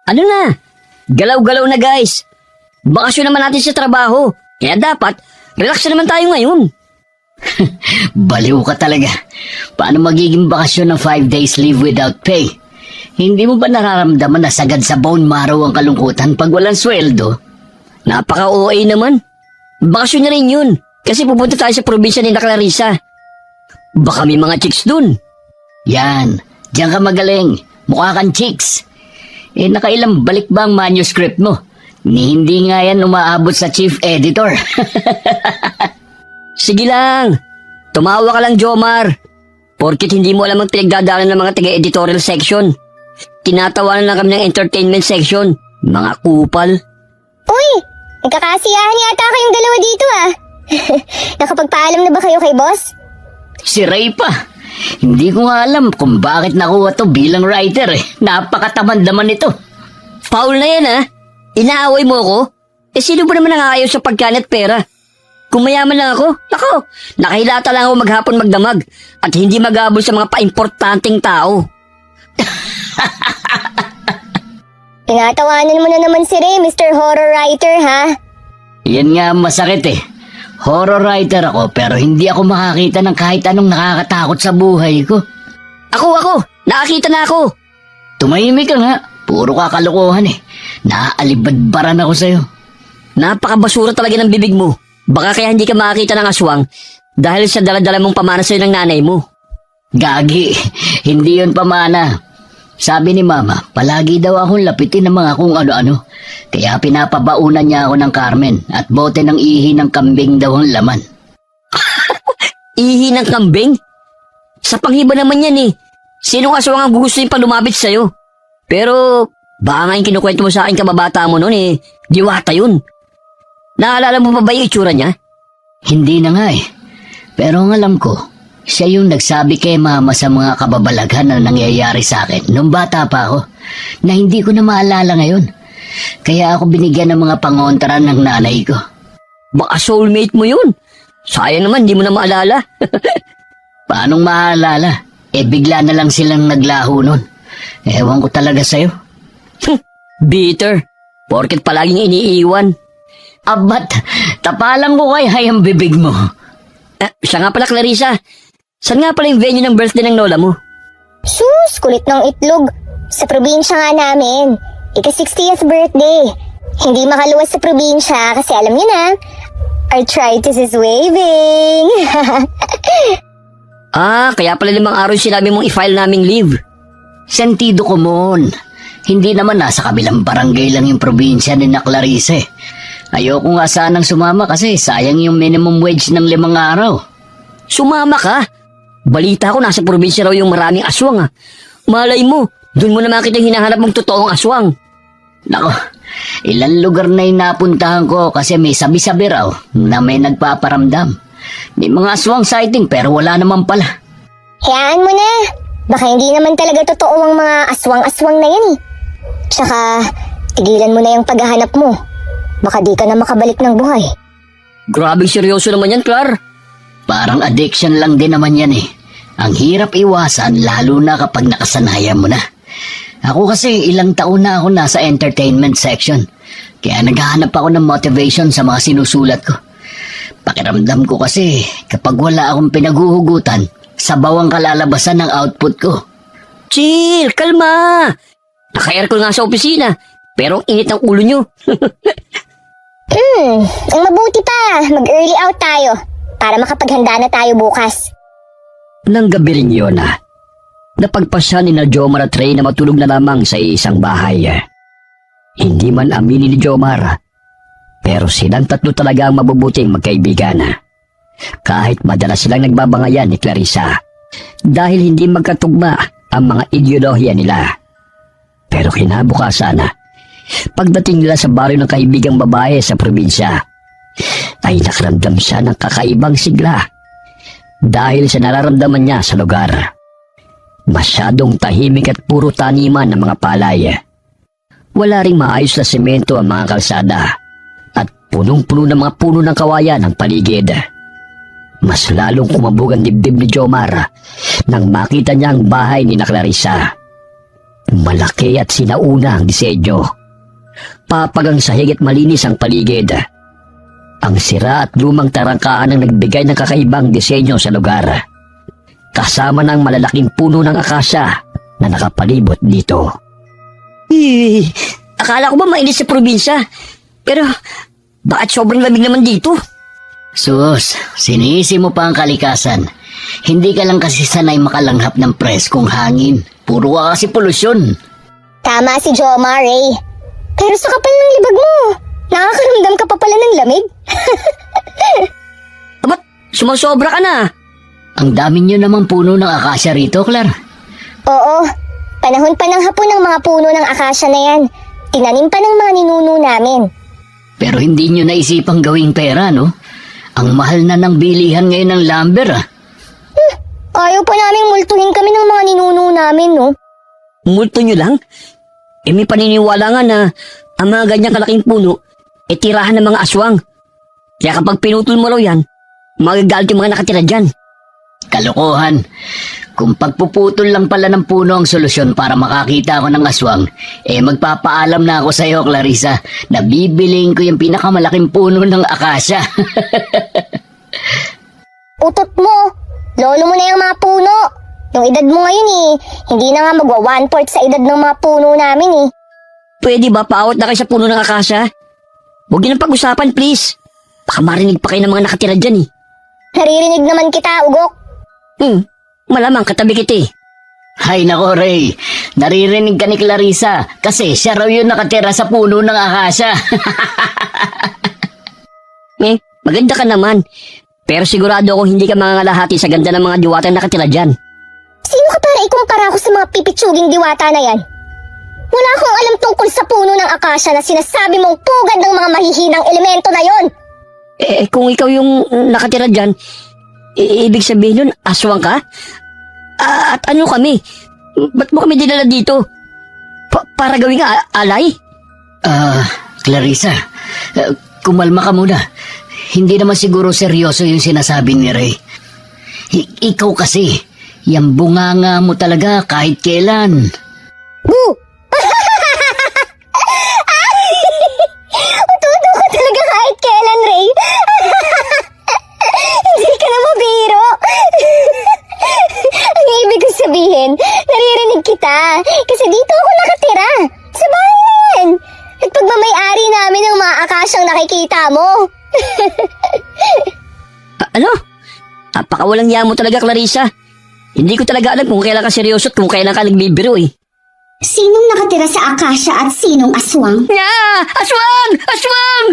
Ano na? Galaw-galaw na guys. Bakasyon naman natin sa trabaho. Kaya dapat, relax na naman tayo ngayon. Baliw ka talaga. Paano magiging bakasyon ng 5 days leave without pay? Hindi mo ba nararamdaman na sagad sa bone marrow ang kalungkutan pag walang sweldo? Napaka-OA naman. Bakasyon na rin yun. Kasi pupunta tayo sa probinsya ni Clarissa. Baka may mga chicks dun. Yan, diyan ka magaling. Mukha kang chicks. Nakailang balik ba ang manuscript mo? Hindi nga yan umaabot sa chief editor. Sige lang. Tumawa ka lang, Jomar. Porkit hindi mo alam ang pinagdadaanan ng mga taga-editorial section. Tinatawanan lang kami ng entertainment section. Mga kupal. Uy! Nagkakasiyahan yata kayong dalawa dito ah. Nakapagpaalam na ba kayo kay boss? Si Ray pa. Hindi ko nga alam kung bakit nakuha to bilang writer eh. Napakatamad naman ito. Foul na yan ha. Inaaway mo ako? Sino ba naman nangayaw sa pagkain at pera? Kung mayaman lang ako, nakahilata lang ako maghapon magdamag at hindi magabol sa mga paimportanteng tao. Tinatawanan mo na naman si Ray, Mr. Horror Writer ha? Yan nga ang masakit eh. Horror writer ako pero hindi ako makakita ng kahit anong nakakatakot sa buhay ko. Ako! Nakakita na ako! Tumahimik ka nga. Puro kakalokohan eh. Naaalibadbaran ako sa'yo. Napakabasura talaga ng bibig mo. Baka kaya hindi ka makakita ng aswang dahil sa daladala mong pamana sa'yo ng nanay mo. Gagi, hindi yun pamana. Sabi ni Mama, palagi daw akong lapitin ng mga kung ano-ano. Kaya pinapabaunan niya ako ng Carmen at bote ng ihi ng kambing daw ang laman. Ihi ng kambing? Sa panghiba naman yan eh. Sinong aswang ang gusto yung palumapit sa'yo? Pero baka nga yung kinukwento mo sa akin kababata mo noon eh, diwata yun. Naalala mo pa ba yung itsura niya? Hindi na nga eh. Pero ang alam ko, siya yung nagsabi kay Mama sa mga kababalaghan na nangyayari sa akin nung bata pa ako na hindi ko na maalala ngayon. Kaya ako binigyan ng mga pangontra ng nanay ko. Baka soulmate mo yun. Sayang naman, di mo na maalala. Paanong maalala? Bigla na lang silang naglaho nun. Ewan ko talaga sa'yo. Bitter. Porket palaging iniiwan. Abat, tapalang ko kay hayang bibig mo. Siya nga pala, Clarissa. Saan nga pala yung venue ng birthday ng lola mo? Sus, kulit ng itlog. Sa probinsya nga namin. Ika-60th birthday. Hindi makaluwas sa probinsya kasi alam niyo na, arthritis is waving. Kaya pala 5 araw sinabi mong i-file naming leave. Sentido ko mon. Hindi naman nasa kabilang barangay lang yung probinsya ni na Clarissa eh. Ayoko nga sanang sumama kasi sayang yung minimum wage ng 5 araw. Sumama ka? Balita ko nasa probinsya raw yung maraming aswang ah. Malay mo, dun mo na makita yung hinahanap mong totoong aswang. Nako, ilang lugar na yung napuntahan ko kasi may sabi-sabi raw na may nagpaparamdam. May mga aswang sighting pero wala naman pala. Hayaan mo na. Baka hindi naman talaga totoo ang mga aswang-aswang na yan eh. Tsaka, tigilan mo na yung paghahanap mo. Baka di ka na makabalik ng buhay. Grabing seryoso naman yan, Clar. Parang addiction lang din naman yan eh. Ang hirap iwasan lalo na kapag nakasanayan mo na. Ako kasi ilang taon na ako nasa entertainment section. Kaya naghahanap ako ng motivation sa mga sinusulat ko. Pakiramdam ko kasi kapag wala akong pinaguhugutan, sabaw ang kalalabasan ng output ko. Chill, kalma. Naka-aircon nga sa opisina, pero ang init ng ulo nyo. Ang mabuti pa, mag-early out tayo para makapaghanda na tayo bukas. Nang gabi rin yun napagpasya ni na Jomar at Ray na matulog na lamang sa isang bahay. Hindi man aminin ni Jomar, pero silang tatlo talaga ang mabubuting magkaibigan. Kahit madalas silang nagbabangayan ni Clarissa dahil hindi magkatugma ang mga ideolohiya nila. Pero kinabukasan, pagdating nila sa baryo ng kaibigang babae sa probinsya, ay nakaramdam siya ng kakaibang sigla dahil sa nararamdaman niya sa lugar. Masyadong tahimik at puro taniman ng mga palay. Wala ring maayos na semento ang mga kalsada at punong-puno ng mga puno ng kawayan ang paligid. Mas lalong kumabog ang dibdib ni Jomar nang makita niya ang bahay ni na Clarissa. Malaki at sinauna ang disenyo. Papagang sahig at malinis ang paligid. Ang sira at lumang tarangkaan ang nagbigay ng kakaibang disenyo sa lugar. Kasama ng malalaking puno ng akasya na nakapalibot dito. Akala ko ba mainit sa probinsya? Pero bakit sobrang lamig naman dito? Sus, sinisi mo pa ang kalikasan. Hindi ka lang kasi sanay makalanghap ng preskong hangin. Puro ka kasi polusyon. Tama si Jomar, Ray. Pero sa kapal ng libag mo, nakakaramdam ka pa pala ng lamig. Ba't sumasobra ka na? Ang dami nyo namang puno ng akasya rito, Clar. Oo, panahon pa ng hapon ng mga puno ng akasya na yan. Tinanim pa ng mga ninuno namin. Pero hindi nyo naisipang gawing pera, no? Ang mahal na ng bilihan ngayon ng lumber, ah. Ayaw pa namin multuhin kami ng mga ninuno namin, no? Multo nyo lang? May paniniwala nga na ang mga ganyang kalaking puno tirahan ng mga aswang. Kaya kapag pinutol mo raw yan, magagalit yung mga nakatira dyan. Kalokohan. Kung pagpuputol lang pala ng puno ang solusyon para makakita ako ng aswang, magpapaalam na ako sa iyo, Clarissa, na bibiliin ko yung pinakamalaking puno ng akasya. Utot mo! Lolo mo na yung mga puno! Yung edad mo ngayon hindi na nga magwa 1/4 sa edad ng mga puno namin Pwede ba paawat na kayo sa puno ng akasya? Huwag yun ang pag-usapan, please. Baka marinig pa kayo ng mga nakatira dyan Naririnig naman kita, Ugok. Malamang katabi kita Hay nako, Ray. Naririnig ka ni Clarissa kasi siya raw yung nakatira sa puno ng akasya. Maganda ka naman. Pero sigurado akong hindi ka mangangalahati sa ganda ng mga diwatang nakatira dyan. Sino ka para ikumpara ko sa mga pipitsuging diwata na yan? Wala akong alam tungkol sa puno ng akasya na sinasabi mong pugad ng mga mahihinang elemento na yon. Kung ikaw yung nakatira dyan, ibig sabihin nun, aswang ka? At ano kami? Ba't mo kami dinala dito? Para gawing alay? Clarissa, kumalma ka muna. Hindi naman siguro seryoso yung sinasabi ni Ray. Ikaw kasi, yung bunganga mo talaga kahit kailan. Boo! Ututo ko talaga kahit kailan, Ray. Hindi ka na mabiro. Ang ibig ko sabihin, naririnig kita. Kasi dito ako nakatira. Sa bayan. At pagmamayari namin ng mga akasyang nakikita mo. Ano? Napakawalang yamo talaga, Clarissa. Hindi ko talaga alam kung kailan ka seryoso at kung kailan ka nagbibiro Sinong nakatira sa akasya at sinong aswang? Aswang! Aswang!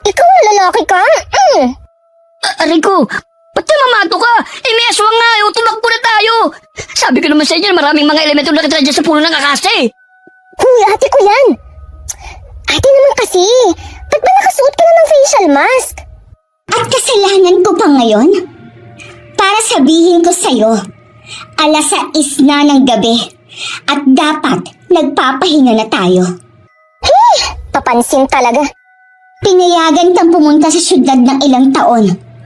Ikaw ang lalaki ka? Aray ko, ba't namamato ka? May aswang nga, tumakbo na tayo. Sabi ko naman sa inyo, maraming mga elemento na nakatira dyan sa puno ng akasya Huy, ate ko yan. Ate naman kasi, ba't ba nakasuot ka na ng facial mask? At kasalanan ko pa ngayon? Para sabihin ko sa'yo, 6:00 na ng gabi at dapat nagpapahinga na tayo. Papansin talaga. Pinayagan kang pumunta sa syudad ng ilang taon.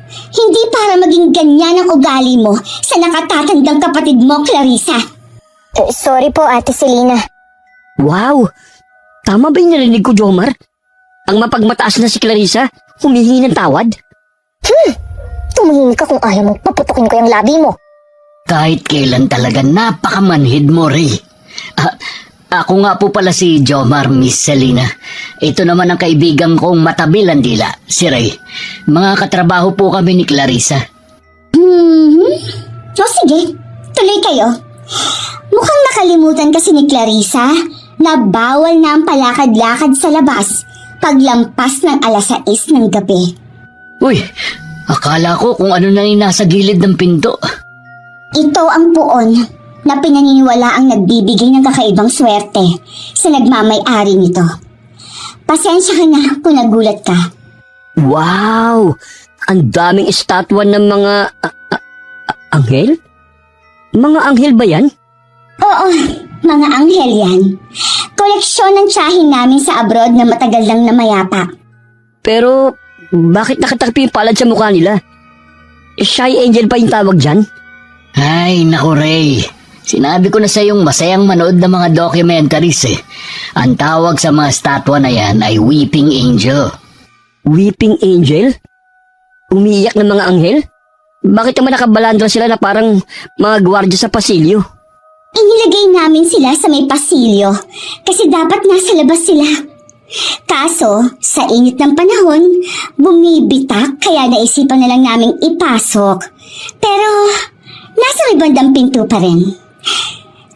Hindi para maging ganyan ang ugali mo sa nakatatandang kapatid mo, Clarissa. Sorry po, Ate Selena. Wow! Tama ba yung narinig ko, Jomar? Ang mapagmataas na si Clarissa, humihingi ng tawad? Tumingin ka kung ayaw mong paputukin ko yung labi mo. Kahit kailan talaga napakamanhid mo, Ray. Ako nga po pala si Jomar, Miss Selena. Ito naman ang kaibigan kong matabil ang dila, si Ray. Mga katrabaho po kami ni Clarissa. O sige, tuloy kayo. Mukhang nakalimutan kasi ni Clarissa na bawal na ang palakad-lakad sa labas paglampas ng 6:00 ng gabi. Uy, akala ko kung ano na yung nasa gilid ng pinto. Ito ang puon na pinaniniwala ang nagbibigay ng kakaibang swerte sa nagmamay-ari nito. Pasensya ka na kung nagulat ka. Wow! Ang daming estatwa ng mga... anghel? Mga anghel ba yan? Oo, mga anghel yan. Koleksyon ng tiyahin namin sa abroad na matagal lang namayapa. Pero bakit nakatakpi yung palad sa mukha nila? Shy angel pa yung tawag dyan? Ay, naku, Ray. Sinabi ko na sa yung masayang manood ng mga documentaries eh. Ang tawag sa mga statwa na yan ay Weeping Angel. Weeping Angel? Umiiyak ng mga anghel? Bakit naman nakabalandra sila na parang mga gwardya sa pasilyo? Inilagay namin sila sa may pasilyo kasi dapat nasa labas sila. Kaso, sa init ng panahon, bumibitak kaya naisipan na lang naming ipasok. Pero, nasa may bandang pinto pa rin.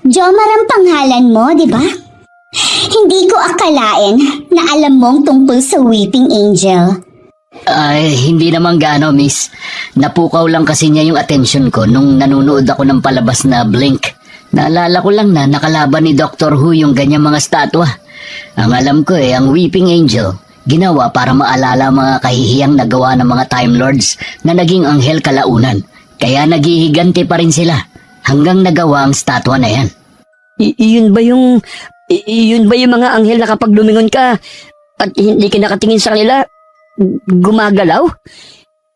Jomar ang pangalan mo, di ba? Hindi ko akalain na alam mong tungkol sa Weeping Angel. Ay, hindi naman gaano, miss. Napukaw lang kasi niya yung atensyon ko nung nanonood ako ng palabas na Blink. Naalala ko lang na nakalaban ni Doctor Who yung ganyang mga statwa. Ang alam ko ang Weeping Angel, ginawa para maalala mga kahihiyang nagawa ng mga Time Lords na naging anghel kalaunan. Kaya naghihiganti pa rin sila hanggang nagawa ang statwa na yan. Iyon ba yung mga anghel na kapag lumingon ka at hindi ka nakatingin sa kanila, gumagalaw?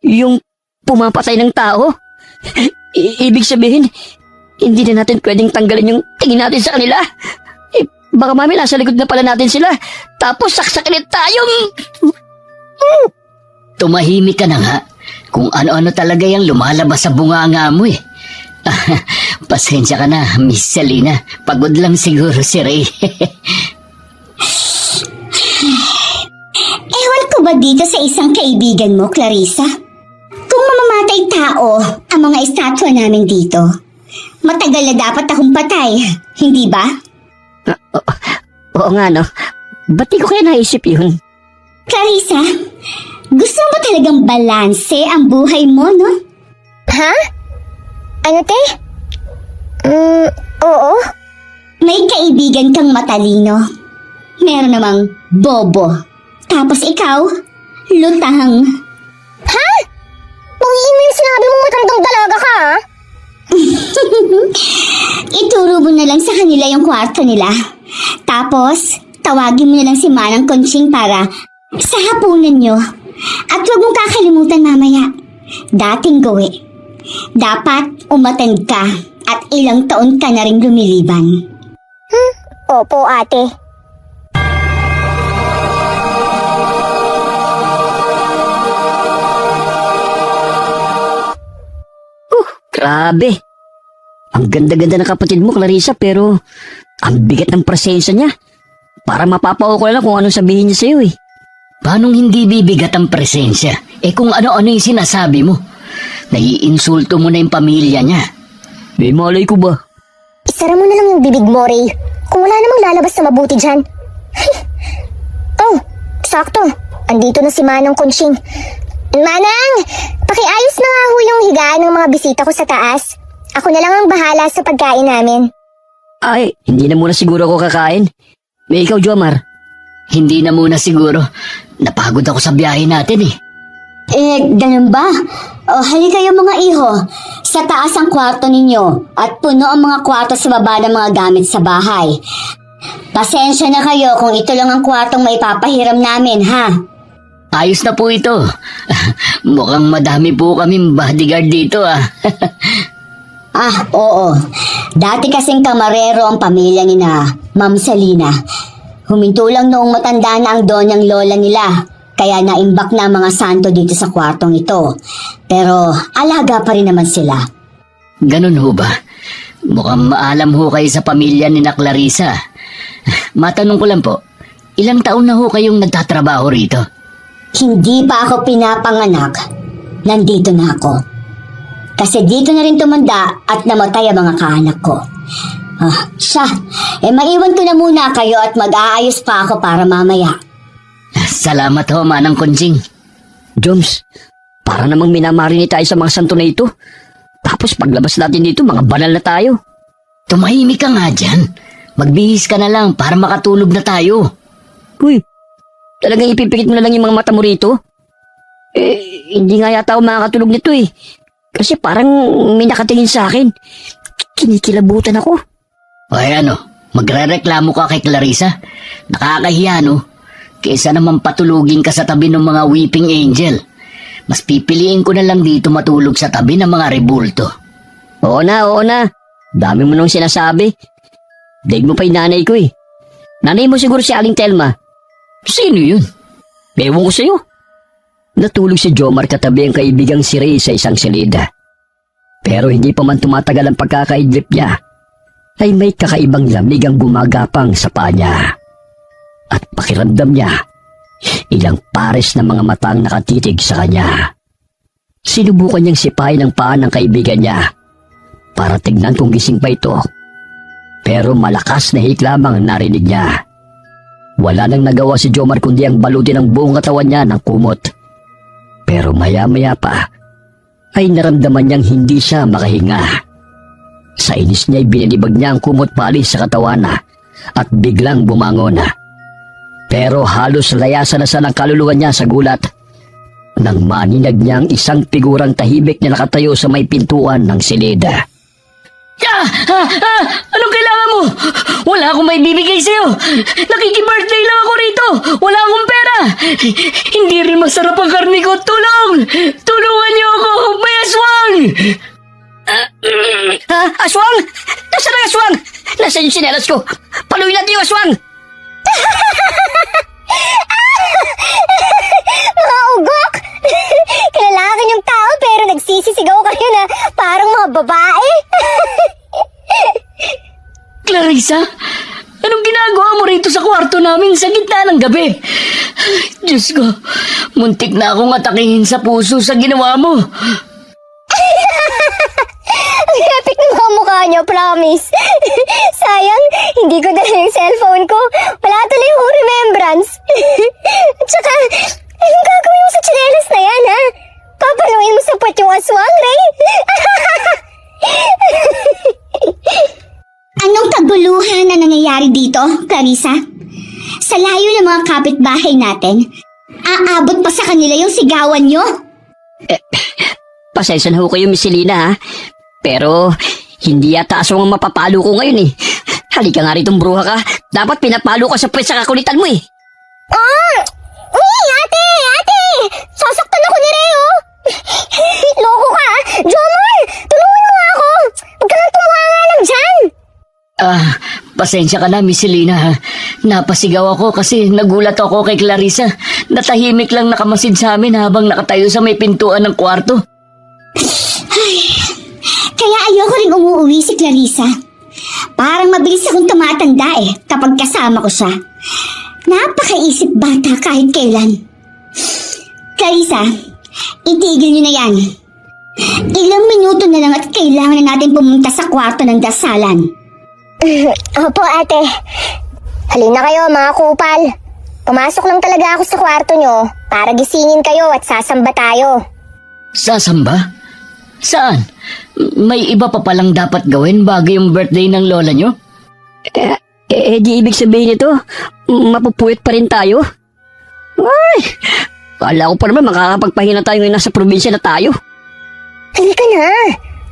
Yung pumapatay ng tao? Ibig sabihin, hindi na natin pwedeng tanggalin yung tingin natin sa kanila. Baka mami nasa likod na pala natin sila. Tapos saksakin tayong... Tumahimik ka na nga. Kung ano-ano talaga yung lumalabas sa bunganga mo eh. Pasensya ka na, Miss Selena. Pagod lang siguro si Ray. Ewan ko ba dito sa isang kaibigan mo, Clarissa? Kung mamamatay tao ang mga estatwa namin dito, matagal na dapat akong patay, hindi ba? Oo nga no. Ba't di ko kaya naisip yun? Clarissa, gusto mo ba talagang balanse ang buhay mo, no? Ha? Ano, te? Oo. May kaibigan kang matalino. Meron namang bobo. Tapos ikaw, lutang. Ha? Panghiin mo yung sinabi mong matandang dalaga ka, ha? Ituro mo na lang sa kanila yung kwarto nila. Tapos, tawagin mo na lang si Manang Conching para sa hapunan nyo. At huwag mong kakalimutan mamaya. Dating gawi. Dapat umattend ka at ilang taon ka na rin lumiliban. Opo, ate. Grabe. Ang ganda-ganda ng kapatid mo, Clarissa, pero ang bigat ng presensya niya. Para mapapao ko lang kung anong sabihin niya sa'yo eh. Paanong hindi bibigat ang presensya? Kung ano-ano yung sinasabi mo. Naiinsulto mo na yung pamilya niya. May malay ko ba? Isara mo na lang yung bibig mo, Ray. Kung wala namang lalabas na mabuti dyan. Oh, sakto. Andito na si Manang Conching. Manang! Pakiayos na nga ho yung higaan ng mga bisita ko sa taas. Ako na lang ang bahala sa pagkain namin. Ay, hindi na muna siguro ako kakain. May ikaw, Jomar. Hindi na muna siguro. Napagod ako sa biyahe natin eh. Ganun ba? O, halika kayo mga iho. Sa taas ang kwarto ninyo at puno ang mga kwarto sa baba ng mga gamit sa bahay. Pasensya na kayo kung ito lang ang kwartong maipapahiram namin, ha? Ayos na po ito. Mukhang madami po kaming bodyguard dito ah. Oo. Dati kasing kamarero ang pamilya ni na Ma'am Salina. Huminto lang noong matanda na ang donyang lola nila. Kaya naimbak na ang mga santo dito sa kwartong ito. Pero alaga pa rin naman sila. Ganun ho ba? Mukhang maalam ho kayo sa pamilya ni na Clarissa. Matanong ko lang po, ilang taon na ho kayong nagtatrabaho rito? Hindi pa ako pinapanganak. Nandito na ako. Kasi dito na rin tumanda at namatay ang mga kaanak ko. Maiwan ko na muna kayo at mag-aayos pa ako para mamaya. Salamat ho, Manang Conching. Joms, para namang minamarini tayo sa mga santo na ito. Tapos paglabas natin dito, mga banal na tayo. Tumahimik ka nga dyan. Magbihis ka na lang para makatulog na tayo. Uy, talagang ipipikit mo na lang yung mga mata mo rito? Hindi nga yata ako makakatulog nito eh. Kasi parang may nakatingin sa akin. Kinikilabutan ako. Ay magrereklamo ka kay Clarissa? Nakakahiya no? Kaysa naman patulugin ka sa tabi ng mga Weeping Angel. Mas pipiliin ko na lang dito matulog sa tabi ng mga rebulto. Oo na. Dami mo nang sinasabi. Daig mo pa yung nanay ko eh. Nanay mo siguro si Aling Telma. Sino yun? Ewan ko sa'yo. Natulog si Jomar katabi ang kaibigang si Ray sa isang silid. Pero hindi pa man tumatagal ang pagkakaidlip niya, ay may kakaibang lamig ang gumagapang sa paa niya. At pakiramdam niya, ilang pares na mga mata ang nakatitig sa kanya. Sinubukan niyang sipahin ang paa ng kaibigan niya para tignan kung gising pa ito. Pero malakas na hik lamang ang narinig niya. Wala nang nagawa si Jomar kundi ang balutin ang buong katawan niya ng kumot. Pero maya-maya pa, ay naramdaman niyang hindi siya makahinga. Sa inis niya ay binilibag niya ang kumot paalis sa katawan at biglang bumangon. Pero halos layasan na sa ng kaluluwa niya sa gulat nang maninag niya ang isang figurang tahimik na nakatayo sa may pintuan ng silid. Anong kailangan mo? Wala akong may bibigay sa'yo. Nakiki-birthday lang ako rito. Wala akong pera. Hindi rin masarap ang karne ko. Tulong! Tulungan niyo ako! May aswang! Aswang? Nasaan ang aswang? Nasaan yung sinelas ko? Paluin natin yung aswang! Mga ugok! Kilalakan yung tao pero nagsisisigaw kayo na parang mga babae. Clarissa, anong ginagawa mo rito sa kwarto namin sa gitna ng gabi? Diyos ko, muntik na akong atakihin sa puso sa ginawa mo. Ang epic ng mga mukha niyo, promise. Sayang, hindi ko dala yung cellphone ko. Wala tuloy yung remembrance. At saka, anong gagawin mo sa tsinelas na yan, ha? Papaluin mo sa puwet yung aswang, Ray? Anong kaguluhan na nangyayari dito, Clarissa? Sa layo ng mga kapitbahay natin, aabot pa sa kanila yung sigawan nyo? Pasensya na ho kayo, Miss Selena, ha? Pero, hindi yata aswang ang mapapalo ko ngayon eh. Halika nga ritong bruha ka. Dapat pinapalo ka sa puwet sa kakulitan mo eh. Ate! Sasaktan ako ni Ray, oh! Loko ka, ah! Jomar! Tulungan mo nga ako! Huwag ka nga tumuha nga lang dyan! Pasensya ka na, Miss Selena. Napasigaw ako kasi nagulat ako kay Clarissa. Natahimik lang nakamasid sa amin habang nakatayo sa may pintuan ng kwarto. Kaya ayoko rin umuwi si Clarissa. Parang mabilis akong tumatanda kapag kasama ko siya. Napakaisip bata kahit kailan. Clarissa, itigil niyo na yan. Ilang minuto na lang at kailangan na natin pumunta sa kwarto ng dasalan. Opo, ate. Halina kayo, mga kupal. Pumasok lang talaga ako sa kwarto nyo para gisingin kayo at sasamba tayo. Sasamba? Saan? May iba pa palang dapat gawin bago yung birthday ng lola nyo? Di ibig sabihin nito, mapupuwit pa rin tayo? Ay, kala ko pa naman makakapagpahinga tayo ngayon nasa probinsya na tayo. Halika na.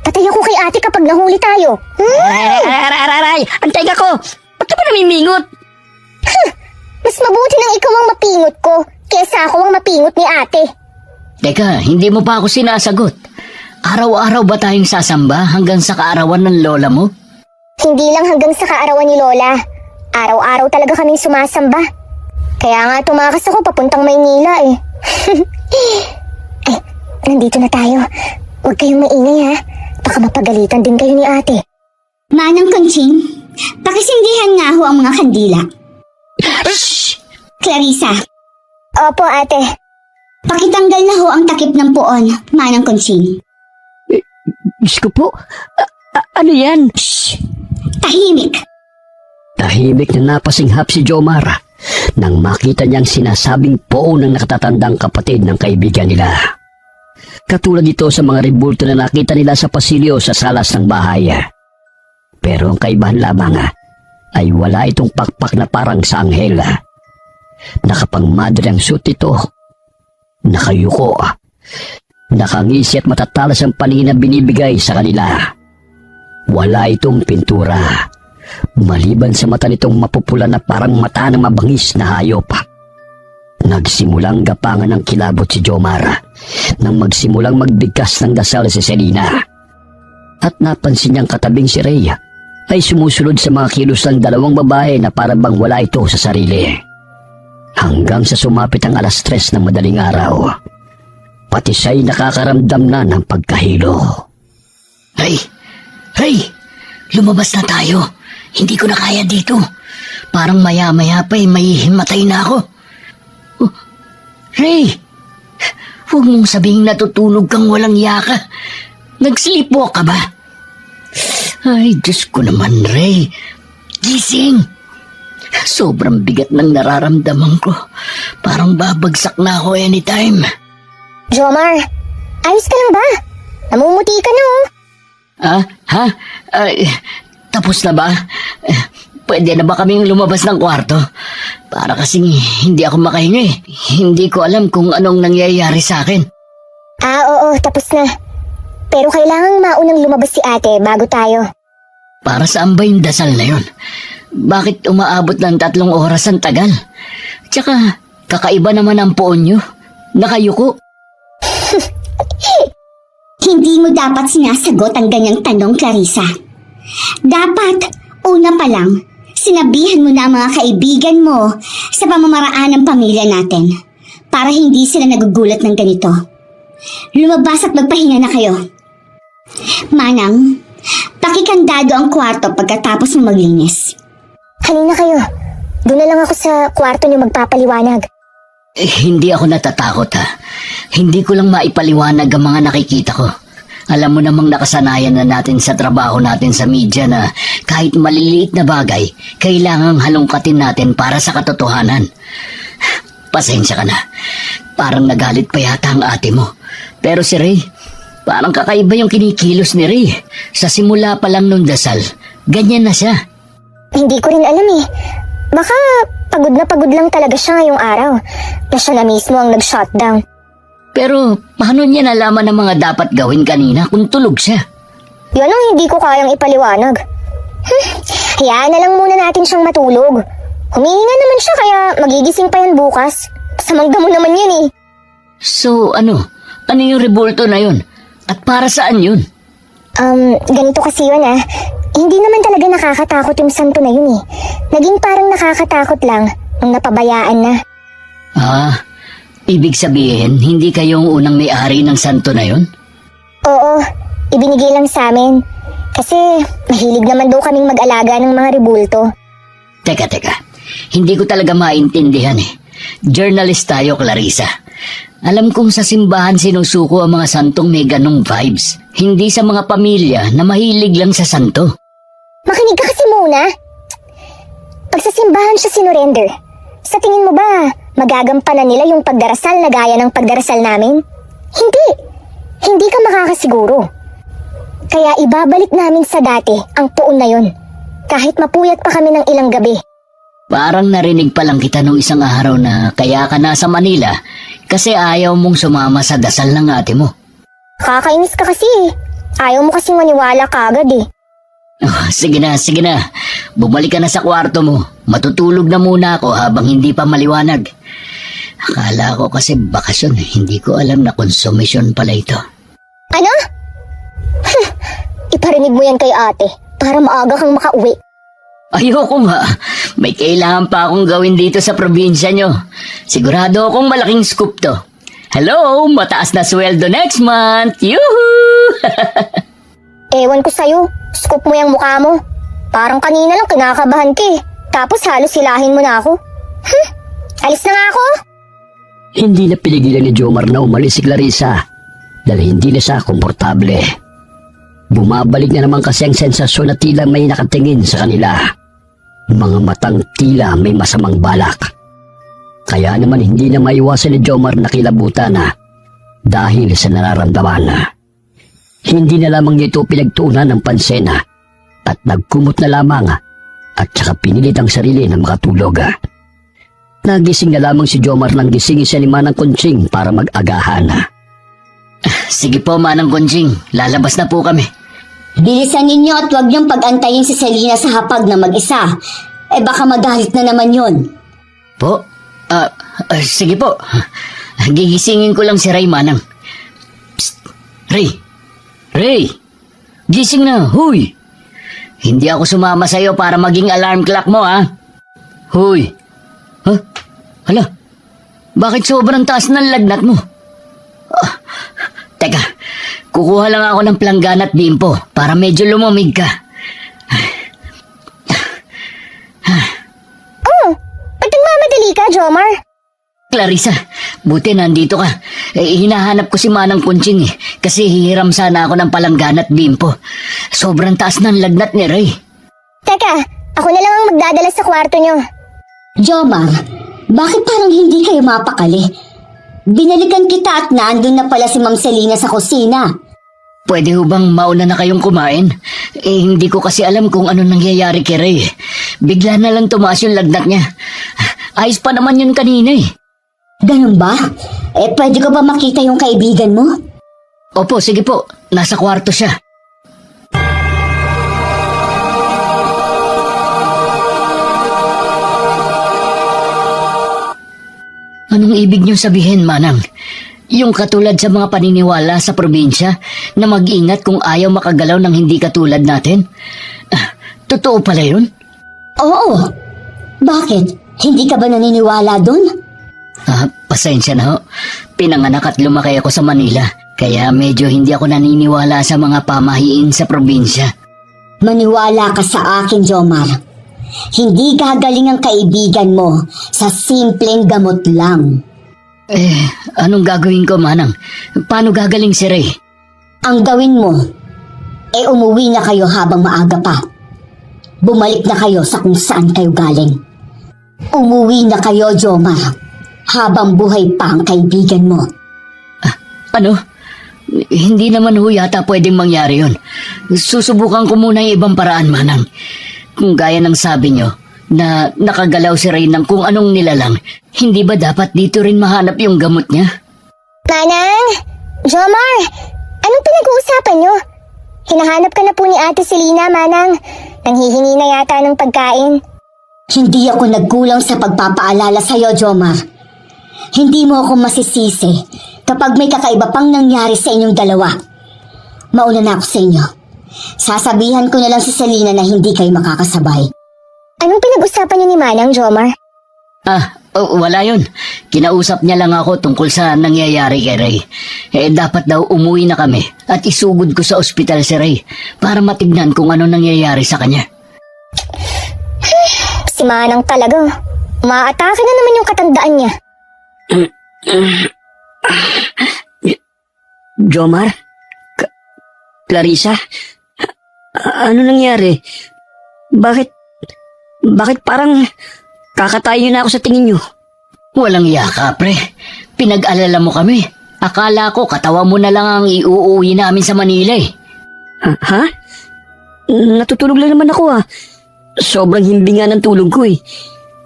Patay ako kay ate kapag nahuli tayo. Aray, antay ka ko. Ba't ka ba namimingot? Mas mabuti nang ikaw ang mapingot ko kesa ako ang mapingot ni ate. Teka, hindi mo pa ako sinasagot. Araw-araw ba tayong sasamba hanggang sa kaarawan ng lola mo? Hindi lang hanggang sa kaarawan ni Lola. Araw-araw talaga kaming sumasamba. Kaya nga tumakas ako papuntang Maynila eh. Ay, nandito na tayo. Huwag kayong maingay ha. Baka mapagalitan din kayo ni ate. Manang Conching, pakisindihan nga ho ang mga kandila. Shh! Clarissa, Opo, ate. pakitanggal na ho ang takip ng puon, Manang Conching. Diyos ko po, ano yan? Shh! Tahimik! Tahimik na napasinghap si Jomar nang makita niyang sinasabing poon ng nakatatandang kapatid ng kaibigan nila. Katulad ito sa mga rebulto na nakita nila sa pasilyo sa salas ng bahay. Pero ang kaibahan lamang ay wala itong pakpak na parang sa anghel. Nakapangmadre ang suit ito. Nakayuko. Nakangisi at matatalas ang paningin na binibigay sa kanila. Wala itong pintura. Maliban sa mata nitong mapupula na parang mata ng mabangis na hayop. Nagsimulang gapangan ng kilabot si Jomar nang magsimulang magbigkas ng dasal si Selena. at napansin niyang katabing si Ray ay sumusunod sa mga kilos ng dalawang babae na para bang wala ito sa sarili. Hanggang sa sumapit ang 3:00 ng madaling araw, pati siya'y nakakaramdam na ng pagkahilo. Ray! Ray! Lumabas na tayo. Hindi ko na kaya dito. Parang maya-maya pa'y may himatay na ako. Oh, Ray! Huwag mong sabihing natutulog kang walang yaka. Nag-sleepwalk ka ba? Ay, Diyos ko naman, Ray. Gising! Sobrang bigat ng nararamdaman ko. Parang babagsak na ako anytime. Jomar, ayos ka lang ba? Namumuti ka na oh. Ha? Ay, tapos na ba? Pwede na ba kaming lumabas ng kwarto? Para kasing hindi ako makahinga eh. Hindi ko alam kung anong nangyayari sa akin. Oo, tapos na. Pero kailangang maunang lumabas si ate bago tayo. Para saan ba yung dasal na yun? Bakit umaabot ng 3 oras ang tagal? Tsaka, kakaiba naman ang poon nyo. Nakayuko. Hindi mo dapat sinasagot ang ganyang tanong, Clarissa. Dapat, una pa lang, sinabihan mo na ang mga kaibigan mo sa pamamaraan ng pamilya natin para hindi sila nagugulat ng ganito. Lumabas at magpahinga na kayo. Manang, pakikandado ang kwarto pagkatapos mo maglinis. Halina kayo. Doon na lang ako sa kwarto niyo magpapaliwanag. Hindi ako natatakot ha. Hindi ko lang maipaliwanag ang mga nakikita ko. Alam mo namang nakasanayan na natin sa trabaho natin sa media na kahit maliliit na bagay, kailangang halongkatin natin para sa katotohanan. Pasensya ka na. Parang nagalit pa yata ang ate mo. Pero si Ray, parang kakaiba yung kinikilos ni Ray. Sa simula pa lang nung dasal, ganyan na siya. Hindi ko rin alam eh. Baka pagod lang talaga siya ngayong araw. Na siya na mismo ang nag-shutdown. Pero paano niya nalaman ang mga dapat gawin kanina kung tulog siya? Yun ang hindi ko kayang ipaliwanag. Hayaan na lang muna natin siyang matulog. Humihinga naman siya kaya magigising pa yan bukas. Samang damo naman yan eh. So ano? Ano yung rebulto na yun? At para saan yun? Ganito kasi yun ah. Hindi naman talaga nakakatakot yung santo na yun eh. Naging parang nakakatakot lang nung napabayaan na. Ibig sabihin, hindi kayong unang may-ari ng santo na yun? Oo, ibinigay lang sa amin. Kasi mahilig naman daw kaming mag-alaga ng mga rebulto. Teka. Hindi ko talaga maintindihan eh. Journalist tayo, Clarissa. Alam kong sa simbahan sinusuko ang mga santong may ganong vibes. Hindi sa mga pamilya na mahilig lang sa santo. Makinig ka kasi muna. Pag sa simbahan siya sinurrender, sa tingin mo ba magagampanan nila yung pagdarasal na gaya ng pagdarasal namin? Hindi. Hindi ka makakasiguro. Kaya ibabalik namin sa dati ang puon na yun. Kahit mapuyat pa kami ng ilang gabi. Parang narinig pa lang kita nung isang araw na kaya ka nasa Manila kasi ayaw mong sumama sa dasal ng ate mo. Kakainis ka kasi eh. Ayaw mo kasing maniwala kagad eh. Sige na. Bumalik ka na sa kwarto mo. Matutulog na muna ako habang hindi pa maliwanag. Akala ko kasi bakasyon. Hindi ko alam na konsumisyon pala ito. Ano? Iparinig mo yan kay ate para maaga kang makauwi. Ayoko nga. May kailangan pa akong gawin dito sa probinsya nyo. Sigurado akong malaking scoop to. Hello, mataas na sweldo next month. Yuhuu! Ewan ko sa'yo. Scoop mo yung mukha mo. Parang kanina lang kinakabahan ka eh. Tapos halos silahin mo na ako. Alis na nga ako. Hindi na pinigilan ni Jomar na umalis si Clarissa dahil hindi na siya komportable. Bumabalik na naman kasi ang sensasyon na tila may nakatingin sa kanila. Mga matang tila may masamang balak. Kaya naman hindi na maiwasan ni Jomar na kilabutan na dahil sa nararamdaman. Hindi na lamang nito pinagtuunan ng pansin at nagkumot na lamang at saka pinilit ang sarili na makatulog. Nagising na lamang si Jomar nang gisingin siya ni Manang Kunching para mag-agahan. Sige po, Manang Kunching. Lalabas na po kami. Bilisan ninyo at huwag niyong pag-antayin si Selena sa hapag na mag-isa. Baka magalit na naman yun. Po? Sige po. Gigisingin ko lang si Ray, Manang. Psst! Ray! gising na, huy! Hindi ako sumama sa'yo para maging alarm clock mo, ha? Huy! Huh? Hala, bakit sobrang taas ng lagnat mo? Teka, kukuha lang ako ng planggana at bimpo para medyo lumamig ka. Ba't nagmamadali ka, Jomar? Clarissa, buti nandito ka. Hinahanap ko si Manang Kunching kasi hihiram sana ako ng palanggana at bimpo. Sobrang taas ng lagnat ni Ray. Teka, ako na lang ang magdadala sa kwarto nyo. Jomar, bakit parang hindi kayo mapakali? Binalikan kita at naandun na pala si Ma'am Selena sa kusina. Pwede ho bang mauna na kayong kumain? Hindi ko kasi alam kung ano nangyayari kay Ray. Bigla na lang tumaas yung lagnat niya. Ayos pa naman yun kanina eh. Ganun ba? Pwede ko ba makita yung kaibigan mo? Opo, sige po. Nasa kwarto siya. Anong ibig niyo sabihin, Manang? Yung katulad sa mga paniniwala sa probinsya na mag-ingat kung ayaw makagalaw ng hindi katulad natin? Totoo pala yun? Oo. Bakit? Hindi ka ba naniniwala dun? Pasensya na ho. Pinanganak at lumaki ako sa Manila. Kaya medyo hindi ako naniniwala sa mga pamahiin sa probinsya. Maniwala ka sa akin, Jomar. Hindi gagaling ang kaibigan mo sa simpleng gamot lang. Anong gagawin ko, Manang? Paano gagaling si Ray? Ang gawin mo, umuwi na kayo habang maaga pa. Bumalik na kayo sa kung saan kayo galing. Umuwi na kayo, Jomar, habang buhay pa ang kaibigan mo. Ano? Hindi naman ho yata pwedeng mangyari yun. Susubukan ko muna yung ibang paraan, Manang. Kung gaya ng sabi nyo, na nakagalaw si Ray ng kung anong nilalang, hindi ba dapat dito rin mahanap yung gamot niya? Manang! Jomar! Anong pinag-uusapan nyo? Hinahanap ka na po ni Ate Selena, Manang. Nanghihingi na yata ng pagkain. Hindi ako nagkulang sa pagpapaalala sa'yo, Jomar. Hindi mo ako masisisi kapag may kakaiba pang nangyari sa inyong dalawa. Mauna na ako sa inyo. Sasabihan ko na lang si Selena na hindi kayo makakasabay. Anong pinag-usapan niyo ni Manang, Jomar? Wala yun. Kinausap niya lang ako tungkol sa nangyayari kay Ray. Dapat daw umuwi na kami at isugod ko sa ospital si Ray para matignan kung ano nangyayari sa kanya. Si Manang talaga. Maatake na naman yung katandaan niya. Jomar? Clarissa? Ano nangyari? Bakit parang kakatayo na ako sa tingin nyo? Walang yaka, pre. Pinag-alala mo kami. Akala ko katawa mo na lang ang iuuwi namin sa Manila eh. Ha? Natutulog lang naman ako Sobrang himbinga ng tulog ko eh.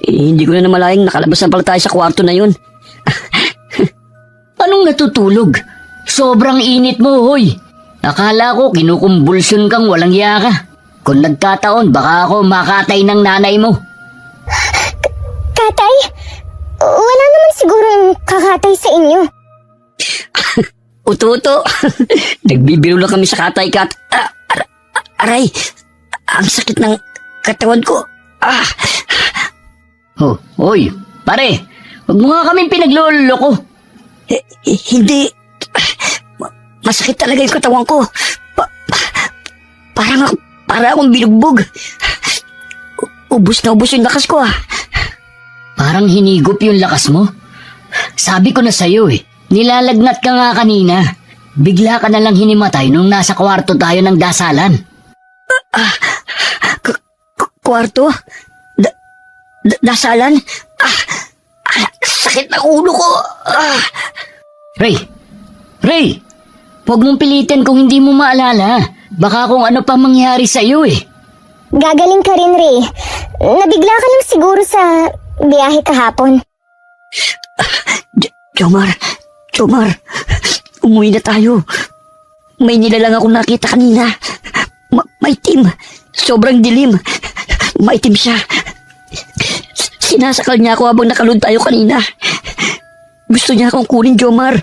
Hindi ko na namalayang nakalabas na pala tayo sa kwarto na yun. Anong natutulog? Sobrang init mo, hoy. Akala ko kinukumbulsyon kang walang yaka. Kung nagkataon, baka ako makatay ng nanay mo. Katay? Wala naman sigurong kakatay sa inyo. Uto-uto. Nagbibiro lang kami sa katay kat. Aray, ang sakit ng katawan ko. Hoy, pare. Huwag mo nga kaming pinagloloko. Hindi. Masakit talaga yung katawan ko. Para akong binugbog. Ubus na ubus yung lakas ko Parang hinigop yung lakas mo. Sabi ko na sa'yo nilalagnat ka nga kanina. Bigla ka na lang hinimatay nung nasa kwarto tayo ng dasalan. Kwarto? Dasalan? Sakit ng ulo ko. Ray! Huwag mong pilitin kung hindi mo maalala. Baka kung ano pa mangyari sa'yo Gagaling ka rin, Ray. Nabigla ka lang siguro sa biyahe kahapon. Jomar, umuwi na tayo. May nilalang akong nakita kanina. Maitim. Sobrang dilim. Maitim siya. Sinasakal niya ako habang nakalun tayo kanina. Gusto niya akong kunin, Jomar.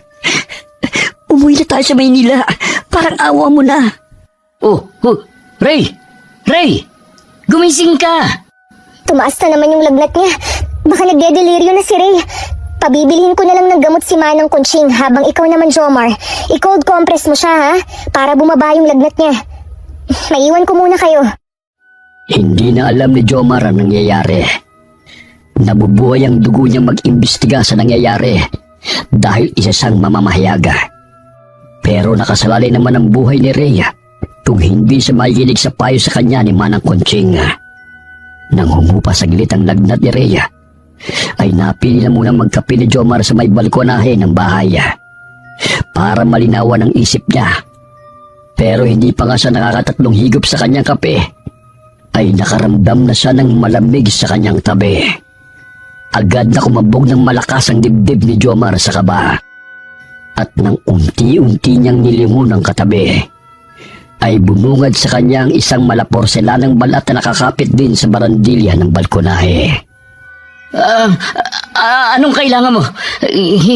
Umuwi na tayo sa Maynila. Parang awa mo na. Oh, Ray! Ray! Gumising ka! Tumaas na naman yung lagnat niya. Baka nagde-deliryo na si Ray. Pabibilihin ko na lang ng gamot si Manang Conching habang ikaw naman, Jomar. I-cold compress mo siya, ha? Para bumaba yung lagnat niya. Maiwan ko muna kayo. Hindi na alam ni Jomar ang nangyayari. Nabubuhay ang dugo niyang mag-imbestiga sa nangyayari dahil isa siyang mamamahayaga. Pero nakasalalay naman ang buhay ni Rhea kung hindi siya makikinig sa payo sa kanya ni Manang Conching. Nang humupa saglit ang lagnat ni Rhea, ay napili na munang magkape ni Jomar sa may balkonahe ng bahay para malinawan ang isip niya. Pero hindi pa nga siya nakakatatlong higop sa kanyang kape ay nakaramdam na siya ng malamig sa kanyang tabi. Agad na kumabog ng malakas ang dibdib ni Jomar sa kaba. At nang unti-unti niyang nilingon ang katabi, ay bumungad sa kanya ang isang malaporselanang balat na nakakapit din sa barandilya ng balkonahe. Anong kailangan mo?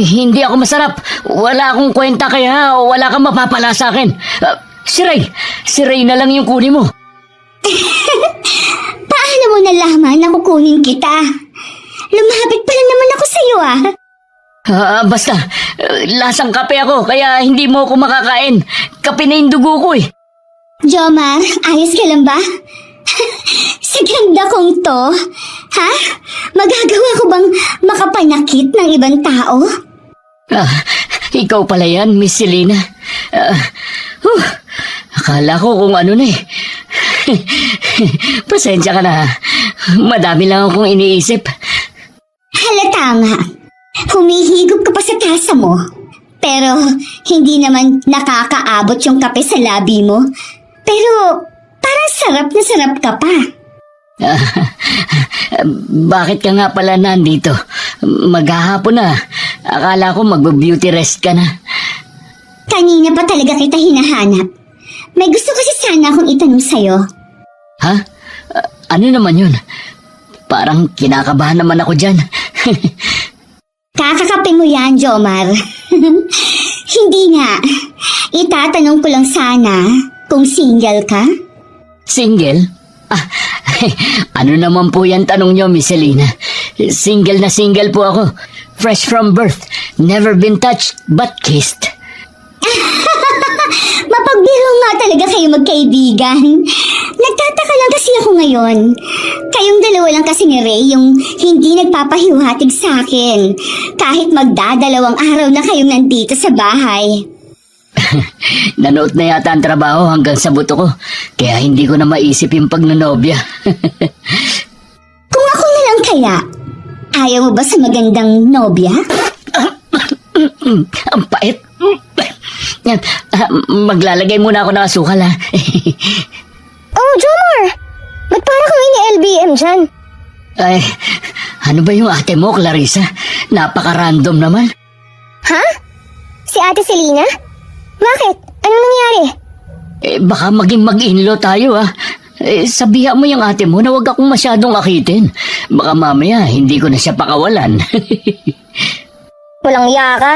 Hindi ako masarap. Wala akong kwenta kaya wala kang mapapala sa akin. Si Ray na lang yung kunin mo. Paano mo nalaman na kukunin kita? Lumapit pa lang naman ako sa'yo Basta, lasang kape ako kaya hindi mo ako makakain. Kape na yung dugo ko eh. Jomar, ayos ka lang ba? Sa ganda kong to, ha? Magagawa ko bang makapanakit ng ibang tao? Ikaw pala yan, Miss Selena. Akala ko kung ano na eh. Pasensya ka na. Madami lang akong iniisip. Halata nga. Humihigop ka pa sa tasa mo. Pero hindi naman nakakaabot yung kape sa labi mo. Pero parang sarap na sarap ka pa. Bakit ka nga pala nandito? Maghahapon na. Akala ko mag-beauty rest ka na. Kanina pa talaga kita hinahanap. May gusto kasi sana akong itanong sa'yo. Ha? Ano naman yun? Parang kinakabahan naman ako dyan. Kakakape mo yan, Jomar. Hindi nga. Itatanong ko lang sana kung single ka. Single? Ano naman po yan tanong nyo, Miss Selena? Single na single po ako. Fresh from birth. Never been touched but kissed. Mapagbiro nga talaga kayo magkaibigan. Nagtataka lang kasi ako ngayon. Kayong dalawa lang kasi ni Ray yung hindi nagpapahiwatig sa akin. Kahit magdadalawang araw na kayong nandito sa bahay. Nanood na yata ang trabaho hanggang sa buto ko. Kaya hindi ko na maisip yung pagnanobya. Kung ako na lang kaya, ayaw mo ba sa magandang nobya? Ang pait. Yan, maglalagay muna ako ng asukal ha. Oh, Jomar! Ba't para kang ini-LBM dyan? Ay, ano ba yung ate mo, Clarissa? Napaka-random naman. Ha? Si Ate Selena? Bakit? Anong nangyari? Baka maging mag-inlo tayo ha. Sabihan mo yung ate mo na huwag akong masyadong akitin. Baka mamaya hindi ko na siya pakawalan. Walang iya ka.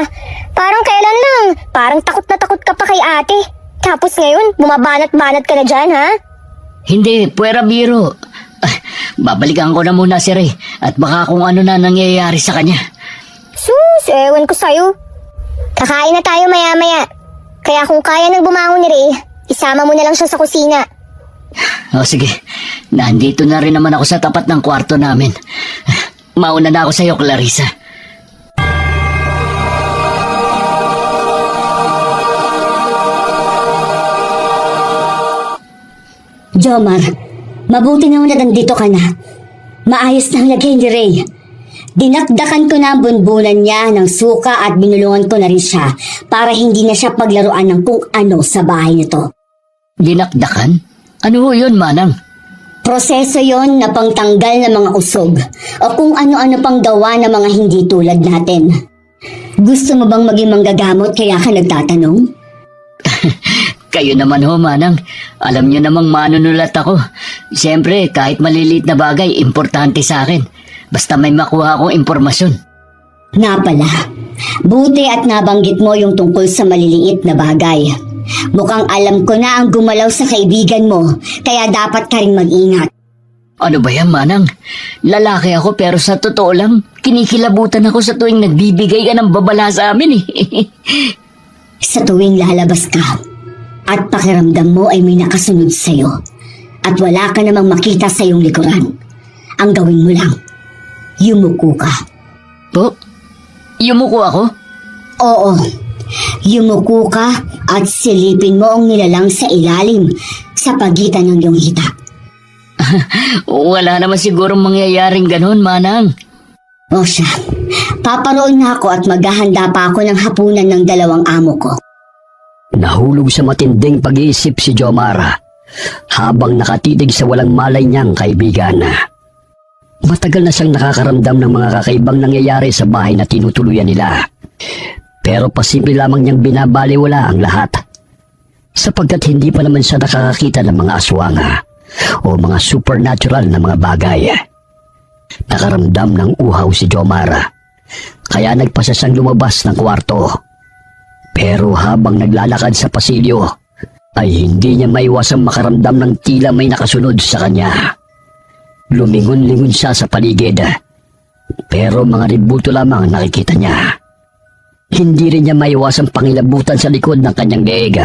Parang kailan lang. Parang takot na takot ka pa kay ate. Tapos ngayon, bumabanat-banat ka na dyan, ha? Hindi, puwera biro. Babalikan ko na muna si Ray at baka kung ano na nangyayari sa kanya. Sus, ewan ko sa'yo. Kakain na tayo maya-maya. Kaya kung kaya nang bumangon ni Ray, isama mo na lang siya sa kusina. O sige, nandito na rin naman ako sa tapat ng kwarto namin. Mauna na ako sa'yo, Clarissa. Jomar, mabuti naman na nandito ka na. Maayos na ang lagay ni Ray. Dinakdakan ko na ang bunbunan niya ng suka at binulungan ko na rin siya para hindi na siya paglaruan ng kung ano sa bahay nito. Dinakdakan? Ano ho yun, Manang? Proseso yon na pangtanggal ng mga usog o kung ano-ano pang gawa ng mga hindi tulad natin. Gusto mo bang maging manggagamot kaya ka nagtatanong? Kayo naman ho, Manang. Alam niyo namang manunulat ako. Siyempre, kahit maliliit na bagay, importante sa akin. Basta may makuha akong impormasyon. Nga pala, buti at nabanggit mo yung tungkol sa maliliit na bagay. Mukhang alam ko na ang gumalaw sa kaibigan mo, kaya dapat ka rin mag-ingat. Ano ba yan, Manang? Lalaki ako pero sa totoo lang, kinikilabutan ako sa tuwing nagbibigay ka ng babala sa amin eh. Sa tuwing lalabas ka, at pakiramdam mo ay may nakasunod sa'yo, at wala ka namang makita sa iyong likuran, ang gawin mo lang, yumuko ka. Po? Yumuko ako? Oo, yumuko ka at silipin mo ang nilalang sa ilalim sa pagitan ng iyong hita. Wala naman sigurong mangyayaring ganun, Manang. O siya, paparoon na ako at maghahanda pa ako ng hapunan ng dalawang amo ko. Nahulog sa matinding pag-iisip si Jomar habang nakatitig sa walang malay niyang kaibigan. Matagal na siyang nakakaramdam ng mga kakaibang nangyayari sa bahay na tinutuluyan nila. Pero pasimple lamang niyang binabaliwala ang lahat. Sapagkat hindi pa naman siya nakakakita ng mga aswang o mga supernatural na mga bagay. Nakaramdam ng uhaw si Jomar, kaya nagpasa siyang lumabas ng kwarto. Pero habang naglalakad sa pasilyo, ay hindi niya maiwasang makaramdam ng tila may nakasunod sa kanya. Lumingon-lingon siya sa paligid, pero mga ributo lamang ang nakikita niya. Hindi rin niya maiwasang pangilabutan sa likod ng kanyang leeg,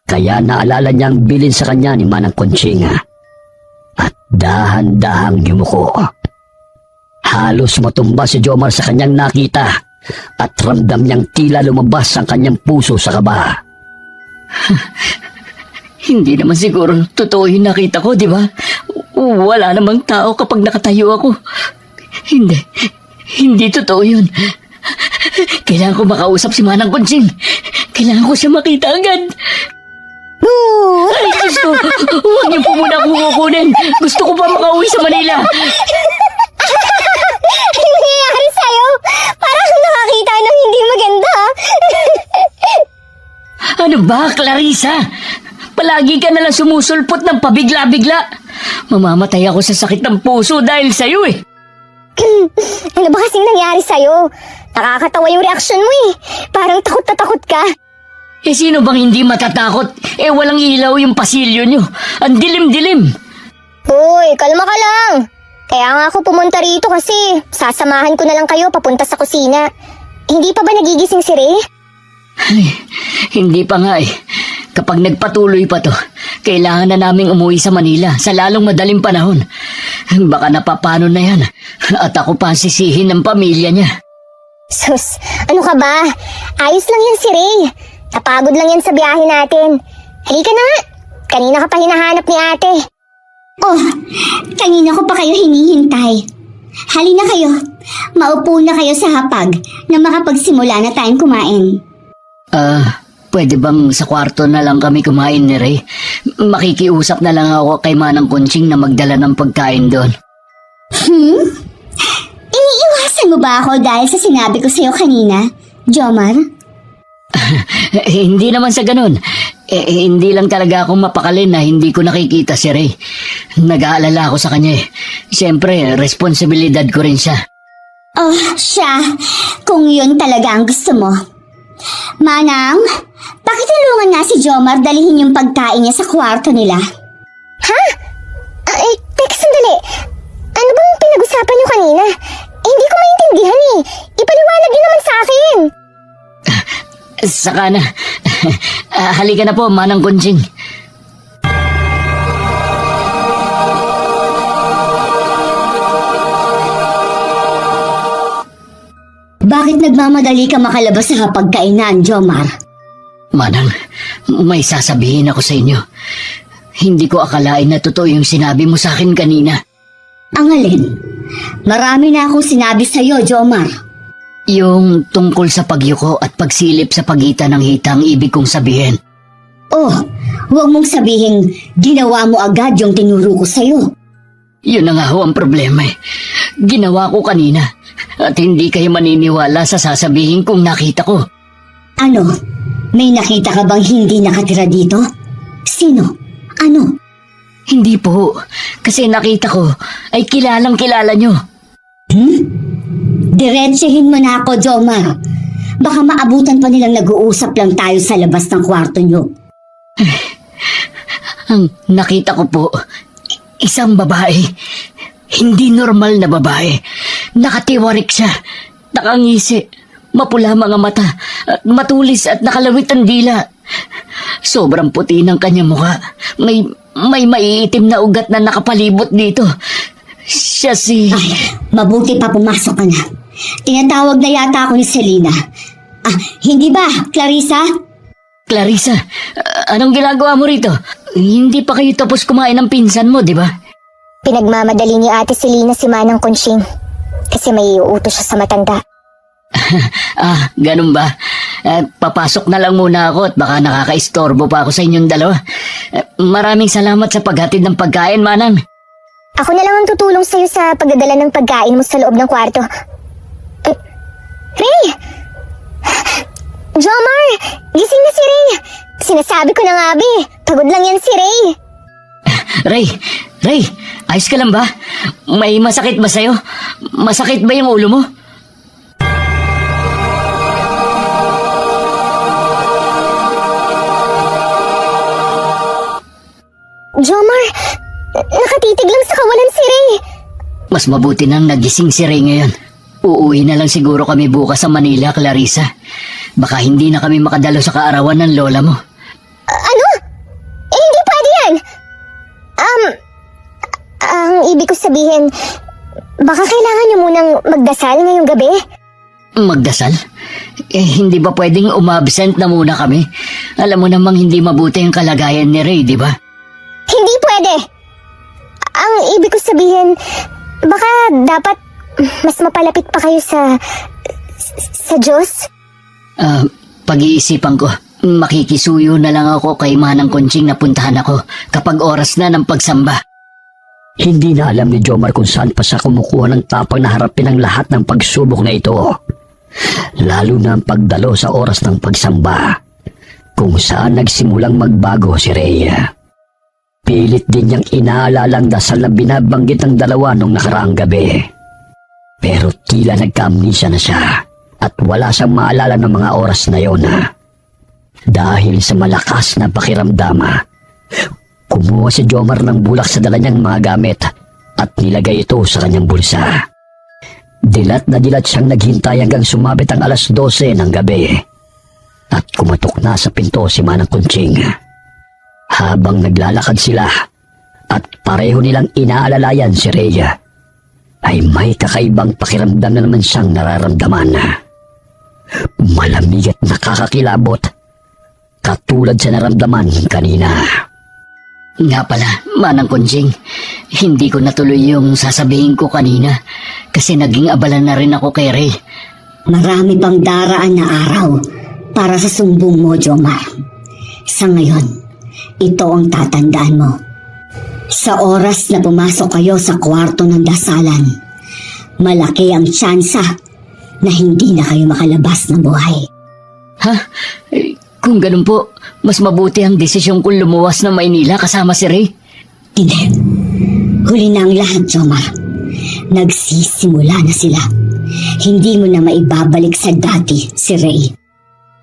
kaya naalala niyang bilin sa kanya ni Manang Conching at dahan-dahang yumuko. Halos matumba si Jomar sa kanyang nakita at ramdam niyang tila lumabas ang kanyang puso sa kaba. Hindi naman siguro totoo yung nakita ko, di ba? Wala namang tao kapag nakatayo ako. Hindi totoo yun. Kailangan ko makausap si Manang Conching. Kailangan ko siya makita agad. Ay, Diyos ko! Huwag niyo po muna akong kukunin. Gusto ko pa makauwi sa Manila. Ano nangyayari sa'yo? Parang nakakita ng hindi maganda. Ano ba, Clarissa? Palagi ka nalang sumusulpot ng pabigla-bigla. Mamamatay ako sa sakit ng puso dahil sa'yo eh. Ano ba kasing nangyari sa'yo? Nakakatawa yung reaksyon mo eh. Parang takot na takot ka. Eh sino bang hindi matatakot? Eh walang ilaw yung pasilyo nyo. Ang dilim-dilim. Uy, kalma ka lang. Kaya nga ako pumunta rito kasi sasamahan ko na lang kayo papunta sa kusina. Hindi pa ba nagigising si Ray? Ay, hindi pa nga eh. Kapag nagpatuloy pa to, kailangan na naming umuwi sa Manila sa lalong madaling panahon. Baka napapano na yan at ako pa ang sisihin ng pamilya niya. Sus, ano ka ba? Ayos lang yan si Ray. Napagod lang yan sa biyahe natin. Halika na nga. Kanina ka pa hinahanap ni ate. Oh, kanina ko pa kayo hinihintay. Halina kayo. Maupo na kayo sa hapag na makapagsimula na tayong kumain. Pwede bang sa kwarto na lang kami kumain ni Ray? Makikiusap na lang ako kay Manang Conching na magdala ng pagkain doon. Iniiwasan mo ba ako dahil sa sinabi ko sa'yo kanina, Jomar? Hindi naman sa ganun. Hindi lang talaga ako mapakalin na hindi ko nakikita si Ray. Nag-aalala ako sa kanya eh. Siyempre, responsibilidad ko rin siya. Oh, siya. Kung yun talaga ang gusto mo. Manang, pakitulungan nga si Jomar dalihin yung pagkain niya sa kwarto nila. Ha? Teka sandali. Ano bang pinag-usapan niyo kanina? Hindi ko maintindihan eh. Ipaliwanag niyo naman sa akin. Saka na. Halika na po, Manang Conching. Bakit nagmamadali ka makalabas sa hapagkainan, Jomar? Manang, may sasabihin ako sa inyo. Hindi ko akalain na totoo yung sinabi mo sa akin kanina. Ang alin? Marami na akong sinabi sa'yo, Jomar. Yung tungkol sa pagyuko at pagsilip sa pagitan ng hitang ibig kong sabihin. Oh, huwag mong sabihin ginawa mo agad yung tinuro ko sa'yo. Yun na nga ho ang problema eh. Ginawa ko kanina at hindi kayo maniniwala sa sasabihin kong nakita ko. Ano? May nakita ka bang hindi nakatira dito? Sino? Ano? Hindi po, kasi nakita ko ay kilalang kilala nyo. Diretsahin mo na ako, Jomar. Baka maabutan pa nilang nag-uusap lang tayo sa labas ng kwarto nyo. Ang nakita ko po, isang babae. Hindi normal na babae. Nakatiwarik siya. Nakangisi. Mapula mga mata. At matulis at nakalawit ang dila. Sobrang puti ng kanyang mukha. May maiitim na ugat na nakapalibot dito. Siya si... Ay, mabuti pa pumasok ka na. Tinatawag na yata ako ni Selena. Hindi ba, Clarissa? Clarissa, anong ginagawa mo rito? Hindi pa kayo tapos kumain ng pinsan mo, di ba? Pinagmamadali ni Ate Selena si Manang Conching kasi may uutos siya sa matanda. Ganun ba? Papasok na lang muna ako at baka nakakaistorbo pa ako sa inyong dalawa. Maraming salamat sa paghatid ng pagkain, Manang. Ako na lang ang tutulong sa'yo sa pagdadala ng pagkain mo sa loob ng kwarto. Ray! Jomar! Gising na si Ray! Sinasabi ko na nga, Abi. Pagod lang yan si Ray. Ray, ayos ka lang ba? May masakit ba sa'yo? Masakit ba yung ulo mo? Jomar, nakatitig lang sa kawalan si Ray. Mas mabuti nang nagising si Ray ngayon. Uuwi na lang siguro kami bukas sa Manila, Clarissa. Baka hindi na kami makadalo sa kaarawan ng lola mo. Ano? Hindi pwede yan. Ang ibig ko sabihin, baka kailangan niyo munang magdasal ngayong gabi? Magdasal? Hindi ba pwedeng umabsent na muna kami? Alam mo namang hindi mabuti ang kalagayan ni Ray, di ba? Hindi pwede. Ang ibig ko sabihin, baka dapat mas mapalapit pa kayo sa Diyos? Pag-iisipan ko. Makikisuyo na lang ako kay Manang Conching na puntahan ako kapag oras na ng pagsamba. Hindi na alam ni Jomar kung saan pa siya kumukuha ng tapang na harapin ang lahat ng pagsubok na ito. Lalo na ang pagdalo sa oras ng pagsamba, kung saan nagsimulang magbago si Rhea. Pilit din niyang inaalala ang dasal na binabanggit ng dalawa nung nakaraang gabi. Pero tila nagka-amnesia na siya at wala siyang maalala ng mga oras na yon. Dahil sa malakas na pakiramdam, kumuha si Jomar ng bulak sa dala niyang mga gamit at nilagay ito sa kanyang bulsa. Dilat na dilat siyang naghintay hanggang sumabit ang alas 12 ng gabi at kumatok na sa pinto si Manang Conching. Habang naglalakad sila at pareho nilang inaalalayan si Rhea, ay may kakaibang pakiramdam na naman siyang nararamdaman. Malamig at nakakakilabot, katulad sa naramdaman kanina. Nga pala, Manang Conching, hindi ko natuloy yung sasabihin ko kanina kasi naging abala na rin ako kay Ray. Marami pang daraan na araw para sa sumbong mo, Jomar. Sa ngayon, ito ang tatandaan mo. Sa oras na pumasok kayo sa kwarto ng dasalan, malaki ang tsansa na hindi na kayo makalabas ng buhay. Ha? Kung ganun po, mas mabuti ang desisyon kong lumuwas ng Maynila kasama si Ray. Hindi. Huli na ang lahat, Jomar. Nagsisimula na sila. Hindi mo na maibabalik sa dati si Ray.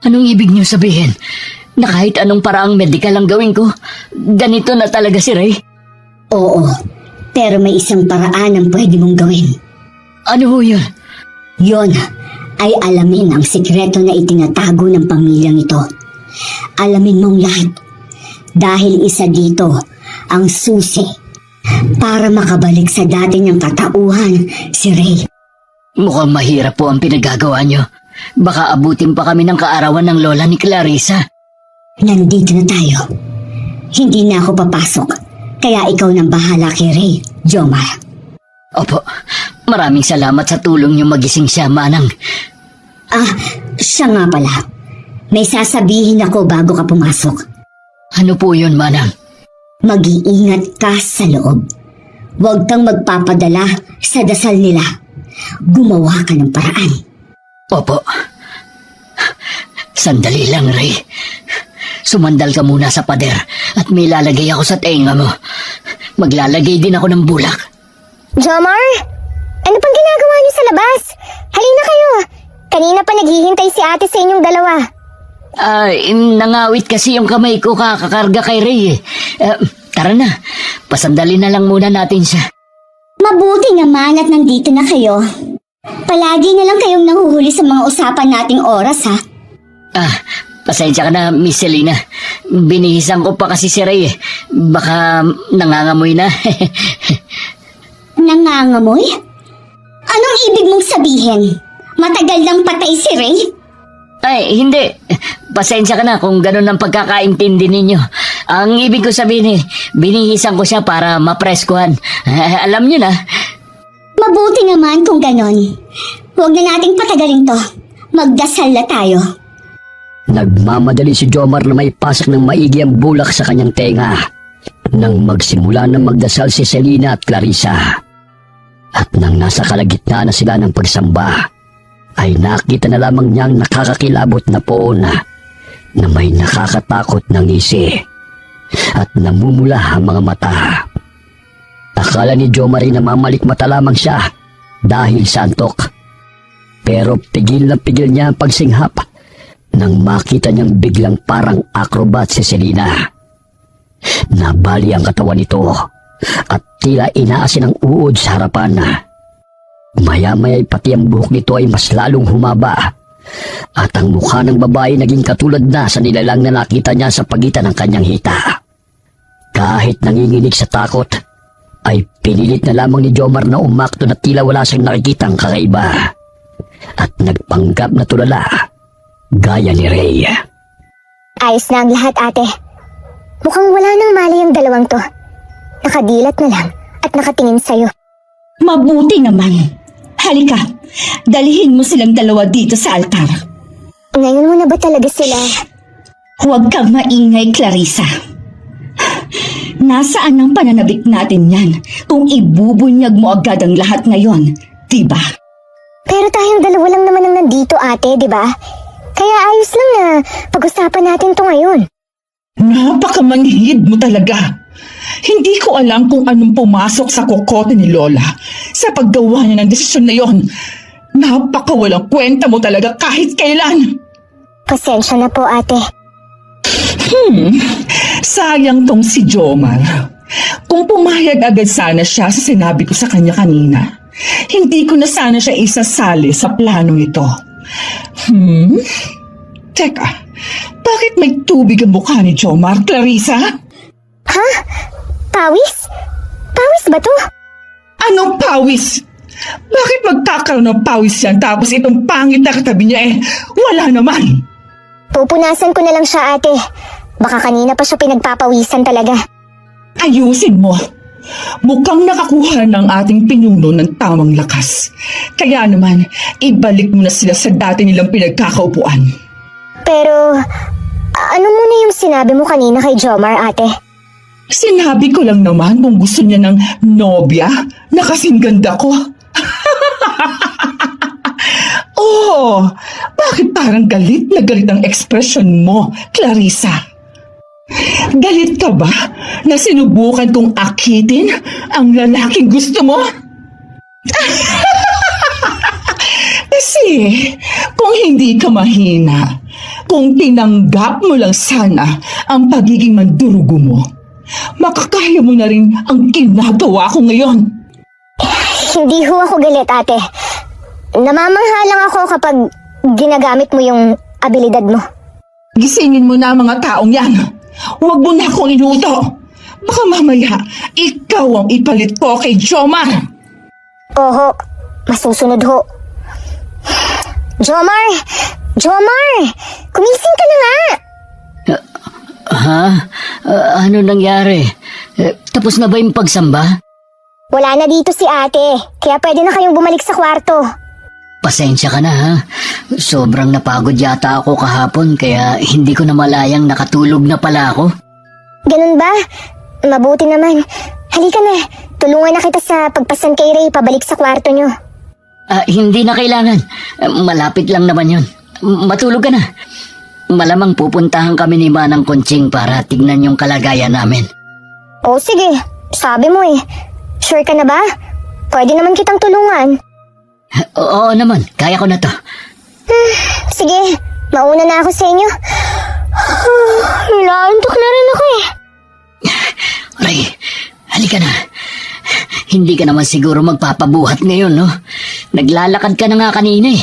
Anong ibig niyo sabihin? Na kahit anong paraang medikal ang gawin ko, ganito na talaga si Ray? Oo, pero may isang paraan ang pwede mong gawin. Ano ho yun? Yon ay alamin ang sikreto na itinatago ng pamilyang ito. Alamin mong lahat. Dahil isa dito ang susi para makabalik sa dati niyang katauhan si Ray. Mukhang mahirap po ang pinagagawa niyo. Baka abutin pa kami ng kaarawan ng lola ni Clarissa. Nandito na tayo. Hindi na ako papasok. Kaya ikaw nang bahala kay Ray, Jomar. Opo, maraming salamat sa tulong niyo magising siya, Manang. Siya nga pala. May sasabihin ako bago ka pumasok. Ano po yun, Manang? Mag-iingat ka sa loob. Huwag kang magpapadala sa dasal nila. Gumawa ka ng paraan. Opo. Sandali lang, Ray. Sumandal ka muna sa pader at may lalagay ako sa tenga mo. Maglalagay din ako ng bulak. Jomar, ano pang ginagawa niyo sa labas? Halina kayo. Kanina pa naghihintay si ate sa inyong dalawa. Nangawit kasi yung kamay ko kakakarga kay Ray eh. Tara na, pasandali na lang muna natin siya. Mabuti naman at nandito na kayo. Palagi na lang kayong nahuhuli sa mga usapan nating oras, ha? Pasensya ka na, Miss Selena. Binihisan ko pa kasi si Ray eh. Baka nangangamoy na. Nangangamoy? Anong ibig mong sabihin? Matagal nang patay si Ray? Ay, hindi. Pasensya ka na kung ganun ang pagkakaintindi ninyo. Ang ibig ko sabihin eh, binihisan ko siya para mapreskuhan. Alam nyo na. Mabuti naman kung ganon. Huwag na nating patagalin to. Magdasal na tayo. Nagmamadali si Jomar na may pasak ng maigi ang bulak sa kanyang tenga nang magsimula na magdasal si Selena at Clarissa. At nang nasa kalagitnaan na sila ng pagsamba, ay nakita na lamang niyang nakakakilabot na poon na may nakakatakot na ngisi at namumula ang mga mata. Akala ni Jomar na mamalikmata lamang siya dahil sa antok. Pero pigil na pigil niya ang pagsinghap nang makita niyang biglang parang acrobat si Selena. Nabali ang katawan nito at tila inaasin ang uod sa harapan. Maya-maya pati ang buhok nito ay mas lalong humaba at ang mukha ng babae naging katulad na sa nilalang na nakita niya sa pagitan ng kanyang hita. Kahit nanginginig sa takot, ay pinilit na lamang ni Jomar na umakto na tila wala siyang nakikitang kakaiba at nagpanggap na tulala gaya ni Ray. Ayos na ang lahat, ate. Mukhang wala nang malay ang dalawang to. Nakadilat na lang at nakatingin sa'yo. Mabuti naman. Halika, dalihin mo silang dalawa dito sa altar. Ngayon mo na ba talaga sila? Huwag kang maingay, Clarissa. Nasaan ang pananabik natin yan kung ibubunyag mo agad ang lahat ngayon, diba? Pero tayong dalawa lang naman ang nandito, ate, di ba? Kaya ayos lang na pag-usapan natin to ngayon. Napakamanhid mo talaga. Hindi ko alam kung anong pumasok sa kokote ni Lola sa paggawa niya ng desisyon na yon. Napakawalang kwenta mo talaga kahit kailan. Pasensya na po, ate. Sayang tong si Jomar. Kung pumayag agad sana siya sa sinabi ko sa kanya kanina, hindi ko na sana siya isasali sa planong ito. Teka, bakit may tubig ang mukha ni Jomar, Clarissa? Ha? Pawis? Pawis ba to? Anong pawis? Bakit magkakaroon ng pawis yan tapos itong pangit na katabi niya wala naman? Pupunasan ko na lang siya, ate. Baka kanina pa siya pinagpapawisan talaga. Ayusin mo. Mukhang nakakuha ng ating pinuno ng tamang lakas. Kaya naman, ibalik mo na sila sa dati nilang pinagkakaupuan. Pero, ano muna yung sinabi mo kanina kay Jomar, ate? Sinabi ko lang naman kung gusto niya ng nobya na kasing ganda ko. Oh, bakit parang galit na galit ang ekspresyon mo, Clarissa? Galit ka ba na sinubukan kong akitin ang lalaking gusto mo? Kasi kung hindi ka mahina, kung tinanggap mo lang sana ang pagiging mandurugo mo, makakaya mo na rin ang ginagawa ko ngayon. Hindi ho ako galit, ate. Namamangha lang ako kapag ginagamit mo yung abilidad mo. Gisingin mo na ang mga taong yan. Huwag mo na akong inuto. Baka mamaya, ikaw ang ipalit ko kay Jomar. Oho, masusunod ho. Jomar! Jomar! Kumising ka na nga! Ha? Ano nangyari? Tapos na ba yung pagsamba? Wala na dito si ate, kaya pwede na kayong bumalik sa kwarto. Pasensya ka na ha. Sobrang napagod yata ako kahapon kaya hindi ko na malayang nakatulog na pala ako. Ganun ba? Mabuti naman. Halika na, tulungan na kita sa pagpasan kay Ray pabalik sa kwarto nyo. Hindi na kailangan. Malapit lang naman yun. Matulog ka na. Malamang pupuntahan kami ni Manang Conching para tignan yung kalagayan namin. O sige, sabi mo eh. Sure ka na ba? Pwede naman kitang tulungan. Oo naman, kaya ko na to. Sige, mauna na ako sa inyo. Naantok na rin ako eh. Ray, halika na. Hindi ka naman siguro magpapabuhat ngayon, no? Naglalakad ka na nga kanina eh.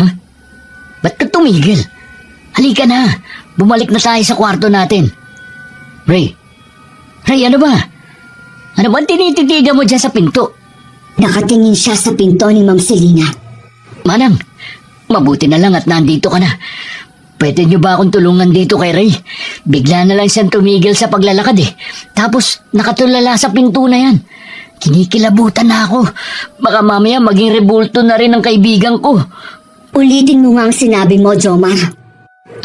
Ha? Ba't ka tumigil? Halika na. Bumalik na tayo sa kwarto natin. Ray, ano ba? Ano ba tinititigan mo dyan sa pinto? Nakatingin siya sa pinto ni Ma'am Selena. Manang, mabuti na lang at nandito ka na. Pwede niyo ba akong tulungan dito kay Ray? Bigla na lang siyang tumigil sa paglalakad eh. Tapos nakatulala sa pinto na yan. Kinikilabutan na ako. Baka mamaya maging rebulto na rin ang kaibigan ko. Ulitin mo nga ang sinabi mo, Jomar.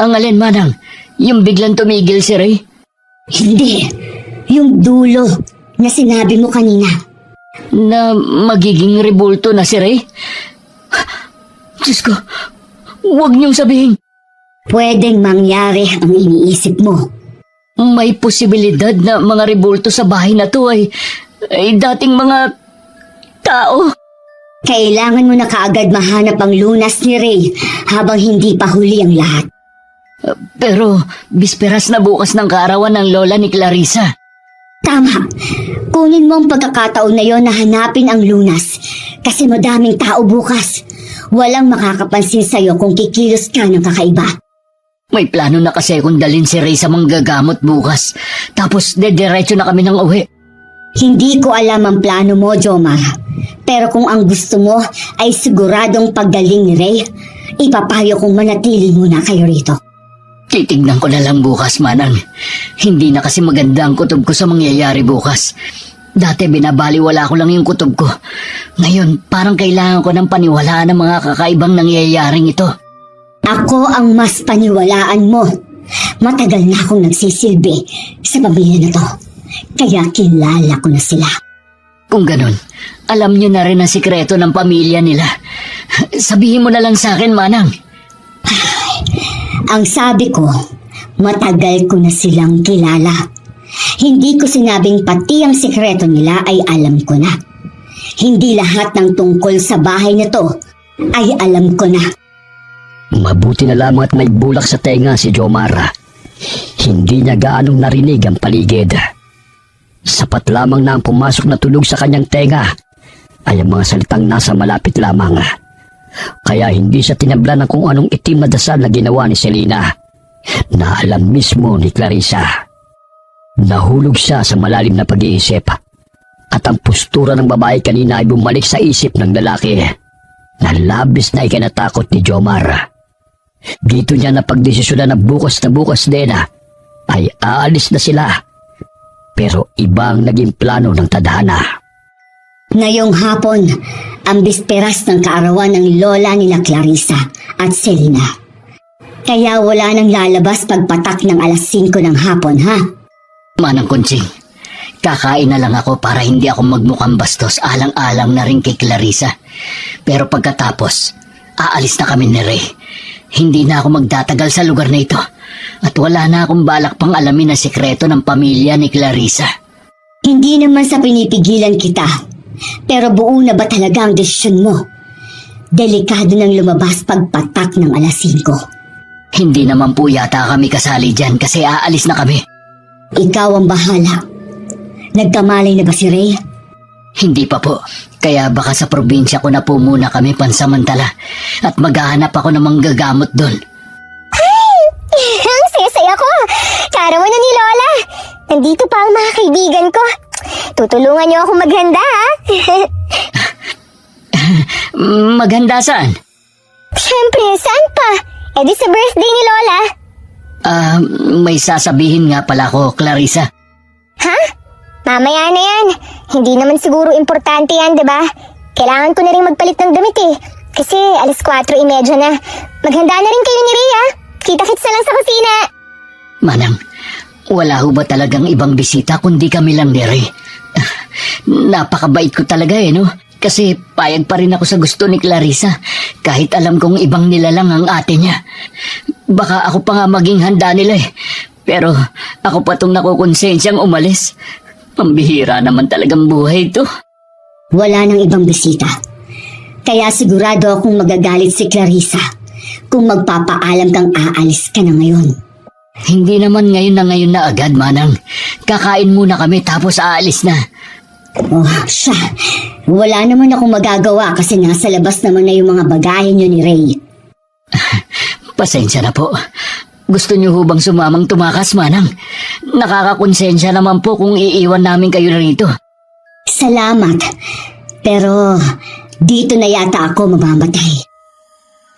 Ang alin, Manang? Yung biglang tumigil si Ray? Hindi. Yung dulo na sinabi mo kanina. Na magiging rebulto na si Ray? Diyos ko, huwag niyong sabihin. Pwedeng mangyari ang iniisip mo. May posibilidad na mga rebulto sa bahay na to ay dating mga tao. Kailangan mo na kaagad mahanap ang lunas ni Ray habang hindi pa huli ang lahat. Pero bisperas na bukas ng kaarawan ng lola ni Clarissa. Tama. Kunin mo ang pagkakataon na yon na hanapin ang lunas. Kasi madaming tao bukas. Walang makakapansin sa'yo kung kikilos ka ng kakaiba. May plano na kasi kung dalhin si Ray sa manggagamot bukas. Tapos dediretso na kami ng uwi. Hindi ko alam ang plano mo, Jomar. Pero kung ang gusto mo ay siguradong paggaling ni Ray, ipapayo kong manatili muna kayo rito. Titignan ko na lang bukas, Manang. Hindi na kasi maganda ang kutob ko sa mangyayari bukas. Dati binabaliwala ko lang yung kutob ko. Ngayon, parang kailangan ko ng paniwalaan ng mga kakaibang nangyayaring ito. Ako ang mas paniwalaan mo. Matagal na akong nagsisilbi sa pamilya na to. Kaya kilala ko na sila. Kung ganun, alam niyo na rin ang sikreto ng pamilya nila. Sabihin mo na lang sa akin, Manang. Ang sabi ko, matagal ko na silang kilala. Hindi ko sinabing pati ang sikreto nila ay alam ko na. Hindi lahat ng tungkol sa bahay na to ay alam ko na. Mabuti na lamang at may bulak sa tenga si Jomar. Hindi niya gaanong narinig ang paligid. Sapat lamang na ang pumasok na tunog sa kanyang tenga ay ang mga salitang nasa malapit lamang. Kaya hindi siya tinabla ng kung anong itim na dasal na ginawa ni Selena na alam mismo ni Clarissa. Nahulog siya sa malalim na pag-iisip at ang postura ng babae kanina ay bumalik sa isip ng lalaki na labis na ikinatakot ni Jomar. Dito niya napagdesisyonan na bukas din ay aalis na sila. Pero iba ang naging plano ng tadhana. Ngayong hapon, ang bisperas ng kaarawan ng lola nila Clarissa at Selena. Kaya wala nang lalabas pagpatak ng alas 5 ng hapon, ha? Manang Kunching, kakain na lang ako para hindi ako magmukhang bastos alang-alang na rin kay Clarissa. Pero pagkatapos, aalis na kami ni Ray. Hindi na ako magtatagal sa lugar na ito. At wala na akong balak pang alamin ang sikreto ng pamilya ni Clarissa. Hindi naman sa pinipigilan kita. Pero buo na ba talaga ang desisyon mo? Delikado nang lumabas pagpatak ng alas 5. Hindi naman po yata kami kasali dyan kasi aalis na kami. Ikaw ang bahala. Nagkamalay na ba si Ray? Hindi pa po. Kaya baka sa probinsya ko na po muna kami pansamantala at maghahanap ako ng manggagamot doon. Ang saya-saya ko. Kaarawan na ni Lola. Nandito pa ang mga kaibigan ko. Tutulungan niyo ako maghanda, ha? Maghanda saan? Siyempre, saan pa? Eh di sa birthday ni Lola. May sasabihin nga pala ko, Clarissa. Ha? Mamaya na yan. Hindi naman siguro importante yan, diba? Kailangan ko na rin magpalit ng damit eh. Kasi alas 4:30 na. Maghanda na rin kayo ni Rhea. Kita-kits na lang sa kusina. Manang, wala ho ba talagang ibang bisita kundi kami lang ni Ray? Napakabait ko talaga no? Kasi payag pa rin ako sa gusto ni Clarissa kahit alam kong ibang nilalang ang ate niya. Baka ako pa nga maging handa nila Pero ako pa tong nakukonsensyang umalis. Pambihira naman talagang buhay ito. Wala nang ibang bisita. Kaya sigurado akong magagalit si Clarissa kung magpapaalam kang aalis ka na ngayon. Hindi naman ngayon na agad, Manang. Kakain muna kami tapos aalis na. Oh, siya. Wala naman akong magagawa kasi nasa labas naman na yung mga bagahe niyo ni Ray. Pasensya na po. Gusto niyo ho bang sumamang tumakas, Manang? Nakakakonsensya naman po kung iiwan namin kayo rito. Salamat. Pero dito na yata ako mamamatay.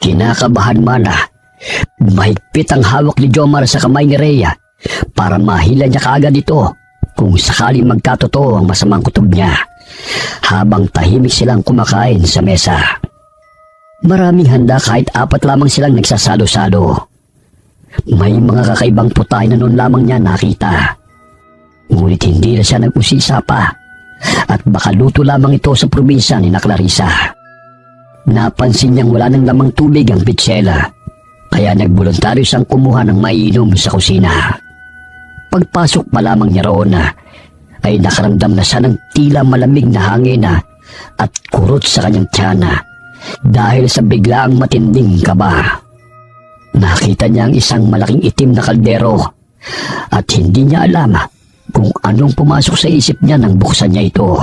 Kinakabahan man mahigpit ang hawak ni Jomar sa kamay ni Rhea para mahila niya kaagad ito kung sakaling magkatotoo ang masamang kutob niya habang tahimik silang kumakain sa mesa. Maraming handa kahit 4 lamang silang nagsasalo-salo. May mga kakaibang putay na noon lamang niya nakita. Ngunit hindi na siya nag-usisa pa at baka luto lamang ito sa probinsya ni Clarissa. Napansin niyang wala ng lamang tubig ang pitsela, kaya nagboluntaryo siyang kumuha ng maiinom sa kusina. Pagpasok pa lamang niya roon ay nakaramdam na siya ng tila malamig na hangin at kurot sa kanyang tiyana dahil sa biglaang matinding kaba. Nakita niya ang isang malaking itim na kaldero at hindi niya alam kung anong pumasok sa isip niya nang buksan niya ito.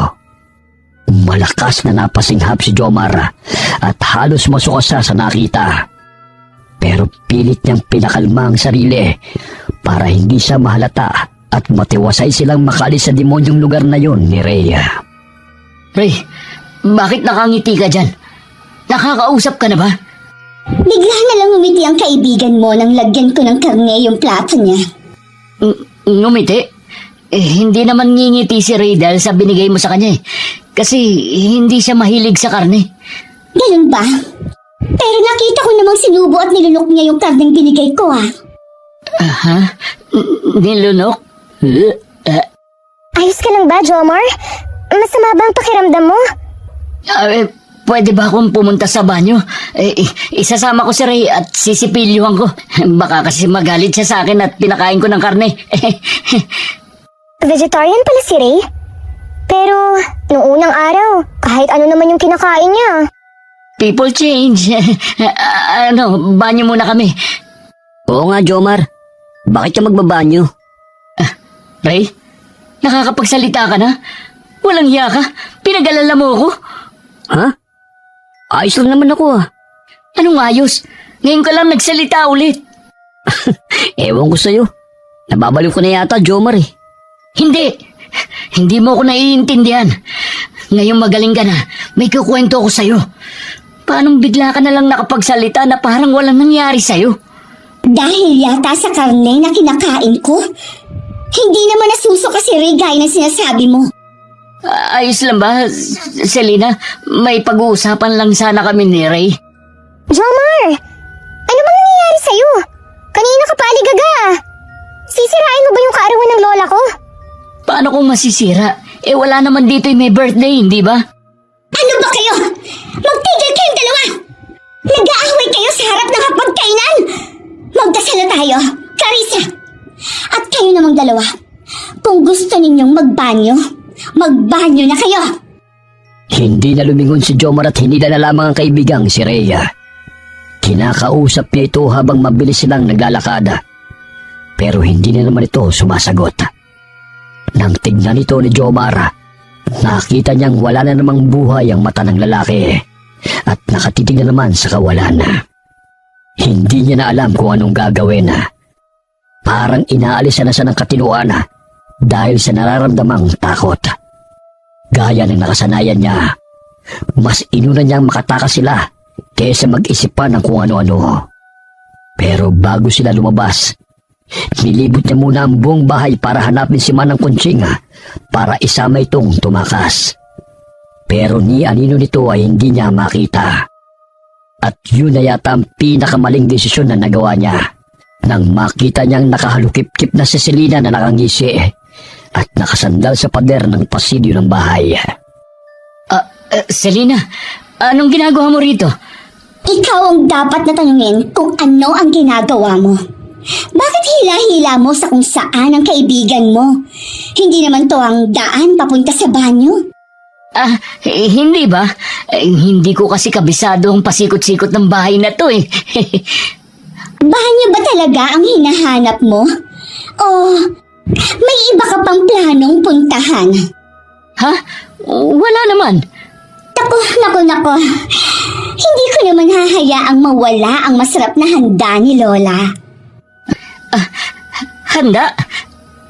Malakas na napasinghap si Jomar at halos masuka siya sa nakita. Pero pilit niyang pinakalma ang sarili para hindi siya mahalata at matiwasay silang makalis sa demonyong lugar na yon ni Rhea. Ray, bakit nakangiti ka dyan? Nakakausap ka na ba? Bigla na lang umiti ang kaibigan mo nang lagyan ko ng karne yung plato niya. Ngumiti? Hindi naman ngingiti si Ray dahil sa binigay mo sa kanya Kasi hindi siya mahilig sa karne. Ganun ba? Pero nakita ko namang sinubo at nilunok niya yung karneng binigay ko Ha? Nilunok? Ayos ka lang ba, Jomar? Masama ba ang pakiramdam mo? Pwede ba akong pumunta sa banyo? Isasama ko si Ray at sisipilyuhan ko. Baka kasi magalit siya sa akin at pinakain ko ng karne. Vegetarian pala si Ray? Pero, noong unang araw, kahit ano naman yung kinakain niya. People change. Banyo muna kami. Oo nga, Jomar. Bakit ka magbabanyo? Ray, nakakapagsalita ka na? Walang hiya ka? Pinag-alala mo ako? Ha? Ayos lang naman ako Anong ayos? Ngayon ka lang nagsalita ulit. Ewan ko sa'yo. Nababaliw ko na yata, Jomar Hindi mo ako naiintindihan. Ngayong magaling ka na, may kukwento ako sa'yo. Paanong bigla ka na lang nakapagsalita na parang walang nangyari sa'yo? Dahil yata sa karne na kinakain ko. Hindi naman nasusuka si Ray gaya ng sinasabi mo. Ayos lang ba, Selena? May pag-uusapan lang sana kami ni Ray. Jomar! Ano bang nangyayari sa'yo? Kanina ka pa aligaga. Sisirain mo ba yung kaarawan ng lola ko? Paano kung masisira? Wala naman dito yung may birthday, hindi ba? Ano ba kayo? Magtigil kayong dalawa! Nag-aaway kayo sa harap ng hapagkainan! Magdasal na tayo, Clarissa! At kayo namang dalawa, kung gusto ninyong magbanyo na kayo! Hindi na lumingon si Jomar at hindi na lamang ang kaibigang si Rhea. Kinakausap niya ito habang mabilis silang naglalakad. Pero hindi na naman ito sumasagot. Nang tignan ito ni Jomar, nakita niyang wala na namang buhay ang mata ng lalaki at nakatitig na naman sa kawalan. Hindi niya na alam kung anong gagawin. Parang inaalis na siya ng katinuan dahil sa nararamdamang takot. Gaya ng nakasanayan niya, mas inuna niyang makatakas sila kaysa mag-isip pa ng kung ano-ano. Pero bago sila lumabas, nilibot niya muna ang buong bahay para hanapin si Manang Kunching para isama itong tumakas. Pero ni anino nito ay hindi niya makita. At yun na yata ang pinakamaling desisyon na nagawa niya nang makita niyang nakahalukip-kip na si Selena na nakangisi at nakasandal sa pader ng pasilyo ng bahay. Selena, anong ginagawa mo rito? Ikaw ang dapat na tanungin kung ano ang ginagawa mo. Bakit hila-hila mo sa kung saan ang kaibigan mo? Hindi naman to ang daan papunta sa banyo. Hindi ba? Hindi ko kasi kabisado ang pasikot-sikot ng bahay na to eh. Banyo ba talaga ang hinahanap mo? O may iba ka pang planong puntahan? Ha? Wala naman. Nako. Hindi ko naman hahayaang mawala ang masarap na handa ni Lola. Handa?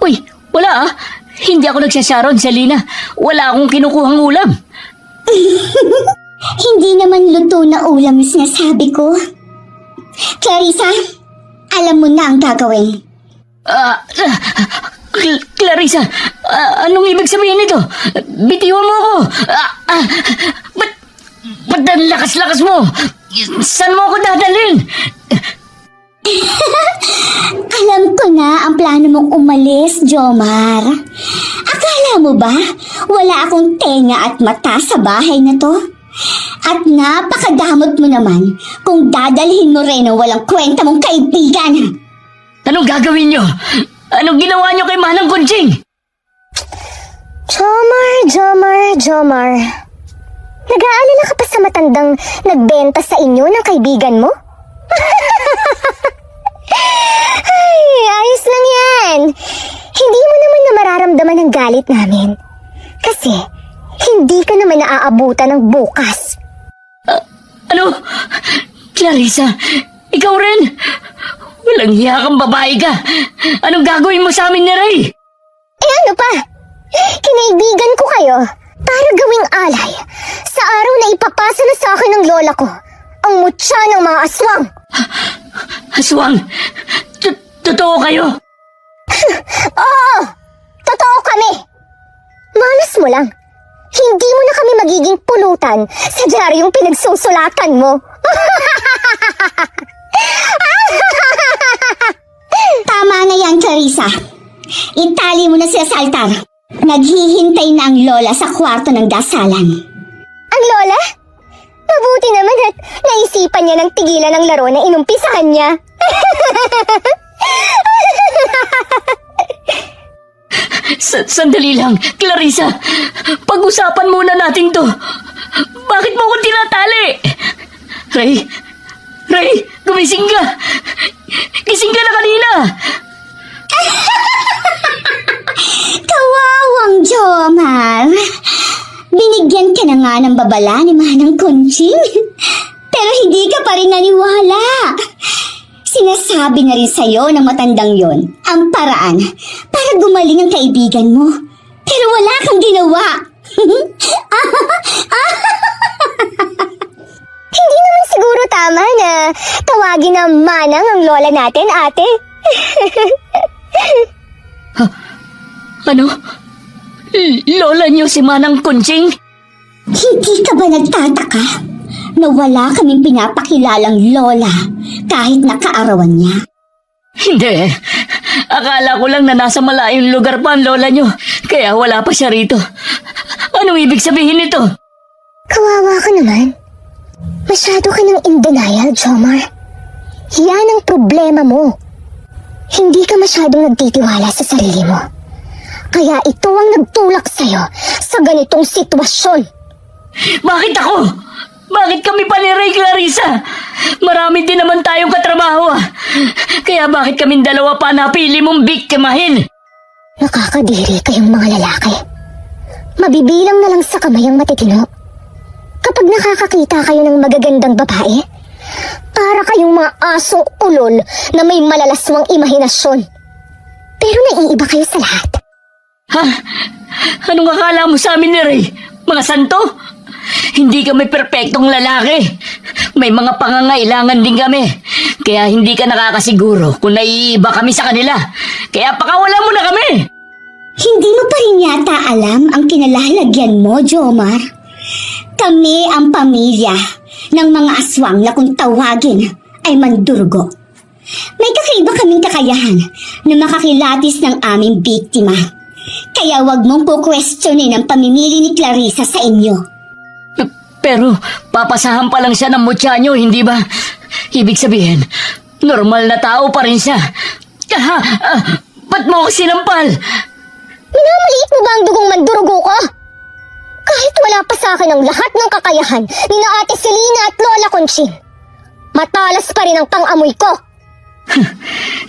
Uy, wala ah. Hindi ako nagsasaron, Selena. Wala akong kinukuhang ulam. Hindi naman luto na ulam yung sinasabi ko. Clarissa, alam mo na ang gagawin. Clarissa, anong ibig sabihin nito? Bitiwan mo ako. Ba't ang lakas-lakas mo? Saan mo ako dadalhin? Alam ko na ang plano mong umalis, Jomar. Akala mo ba wala akong tenga at mata sa bahay na to? At napakadamot mo naman kung dadalhin mo rin ang walang kwenta mong kaibigan. Anong gagawin nyo? Anong ginawa nyo kay Manang Kunching? Jomar. Nag-aalala ka pa sa matandang nagbenta sa inyo ng kaibigan mo? Ay, ayos lang yan. Hindi mo naman na mararamdaman ang galit namin. Kasi, hindi ka naman naaabutan ng bukas. Ano? Clarissa, ikaw rin? Walang hiya kang babae ka. Anong gagawin mo sa amin ni Ray? Ano pa? Kinaibigan ko kayo para gawing alay sa araw na ipapasa na sa akin ng lola ko ang mutya ng mga aswang. Aswang, totoo kayo? Oo! Totoo kami! Malas mo lang. Hindi mo na kami magiging pulutan sa dyaryong pinagsusulatan mo. Tama na yan, Clarissa. Itali mo na siya sa altar. Naghihintay na ang lola sa kwarto ng dasalan. Ang lola? Mabuti naman at naisipan niya ng tigilan ng laro na inumpisahan niya. Sandali lang, Clarissa. Pag-usapan muna natin to. Bakit mo ko tinatali? Ray, gumising ka. Gising ka na kanina. Kawawang Jomar. Binigyan ka na nga ng babala ni Manang Kunching. Pero hindi ka pa rin naniwala. Sinasabi na rin sa'yo ng matandang yon ang paraan para gumaling ang kaibigan mo. Pero wala kang ginawa. Hindi naman siguro tama na tawagin na Manang ang lola natin, ate. Ano? Lola niyo si Manang Kunching? Hindi ka ba nagtataka na wala kaming pinapakilalang lola kahit nakaarawan niya? Hindi. Akala ko lang na nasa malayong lugar pa ang lola niyo. Kaya wala pa siya rito. Anong ibig sabihin nito? Kawawa ka naman. Masyado ka ng in denial, Jomar. Yan ang problema mo. Hindi ka masyadong nagtitiwala sa sarili mo. Kaya ito ang nagtulak sa'yo sa ganitong sitwasyon. Bakit ako? Bakit kami pa ni Ray, Clarissa? Marami din naman tayong katrabaho ah. Kaya bakit kaming dalawa pa napili mong biktimahin? Nakakadiri kayong mga lalaki. Mabibilang na lang sa kamay ang matitino. Kapag nakakakita kayo ng magagandang babae, para kayong mga asong ulol na may malalaswang imahinasyon. Pero naiiba kayo sa lahat. Ha? Anong akala mo sa amin ni Ray? Mga santo? Hindi kami perpektong lalaki. May mga pangangailangan din kami. Kaya hindi ka nakakasiguro kung naiiba kami sa kanila. Kaya pakawala mo na kami. Hindi mo pa rin yata alam ang kinalalagyan mo, Jomar. Kami ang pamilya ng mga aswang na kung tawagin ay mandurgo. May kakaiba kaming kakayahan na makakilatis ng aming biktima. Kaya wag mong kukwestiyonin ang pamimili ni Clarissa sa inyo. Pero papasahan pa lang siya ng mutya nyo, hindi ba? Ibig sabihin, normal na tao pa rin siya. Ba't mo ako sinampal? Minamaliit mo ba ang dugong mandurugo ko? Kahit wala pa sa akin ang lahat ng kakayahan ni na Ate Selena at Lola Conching, matalas pa rin ang pang-amoy ko.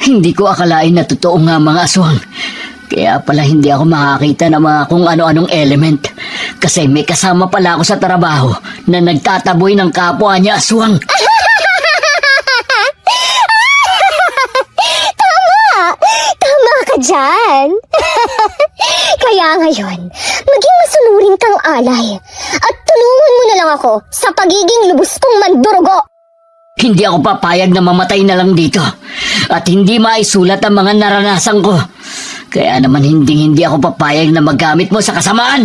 Hindi ko akalain na totoo nga mga aswang. Kaya pala hindi ako makakita ng mga kung ano-anong element. Kasi may kasama pala ako sa trabaho na nagtataboy ng kapwa niya aswang. Tama ka dyan. Kaya ngayon, maging masunurin kang alay at tulungan mo na lang ako sa pagiging lubos kong mandurugo. Hindi ako papayag na mamatay na lang dito. At hindi maisulat ang mga naranasan ko. Kaya naman hindi ako papayag na magamit mo sa kasamaan.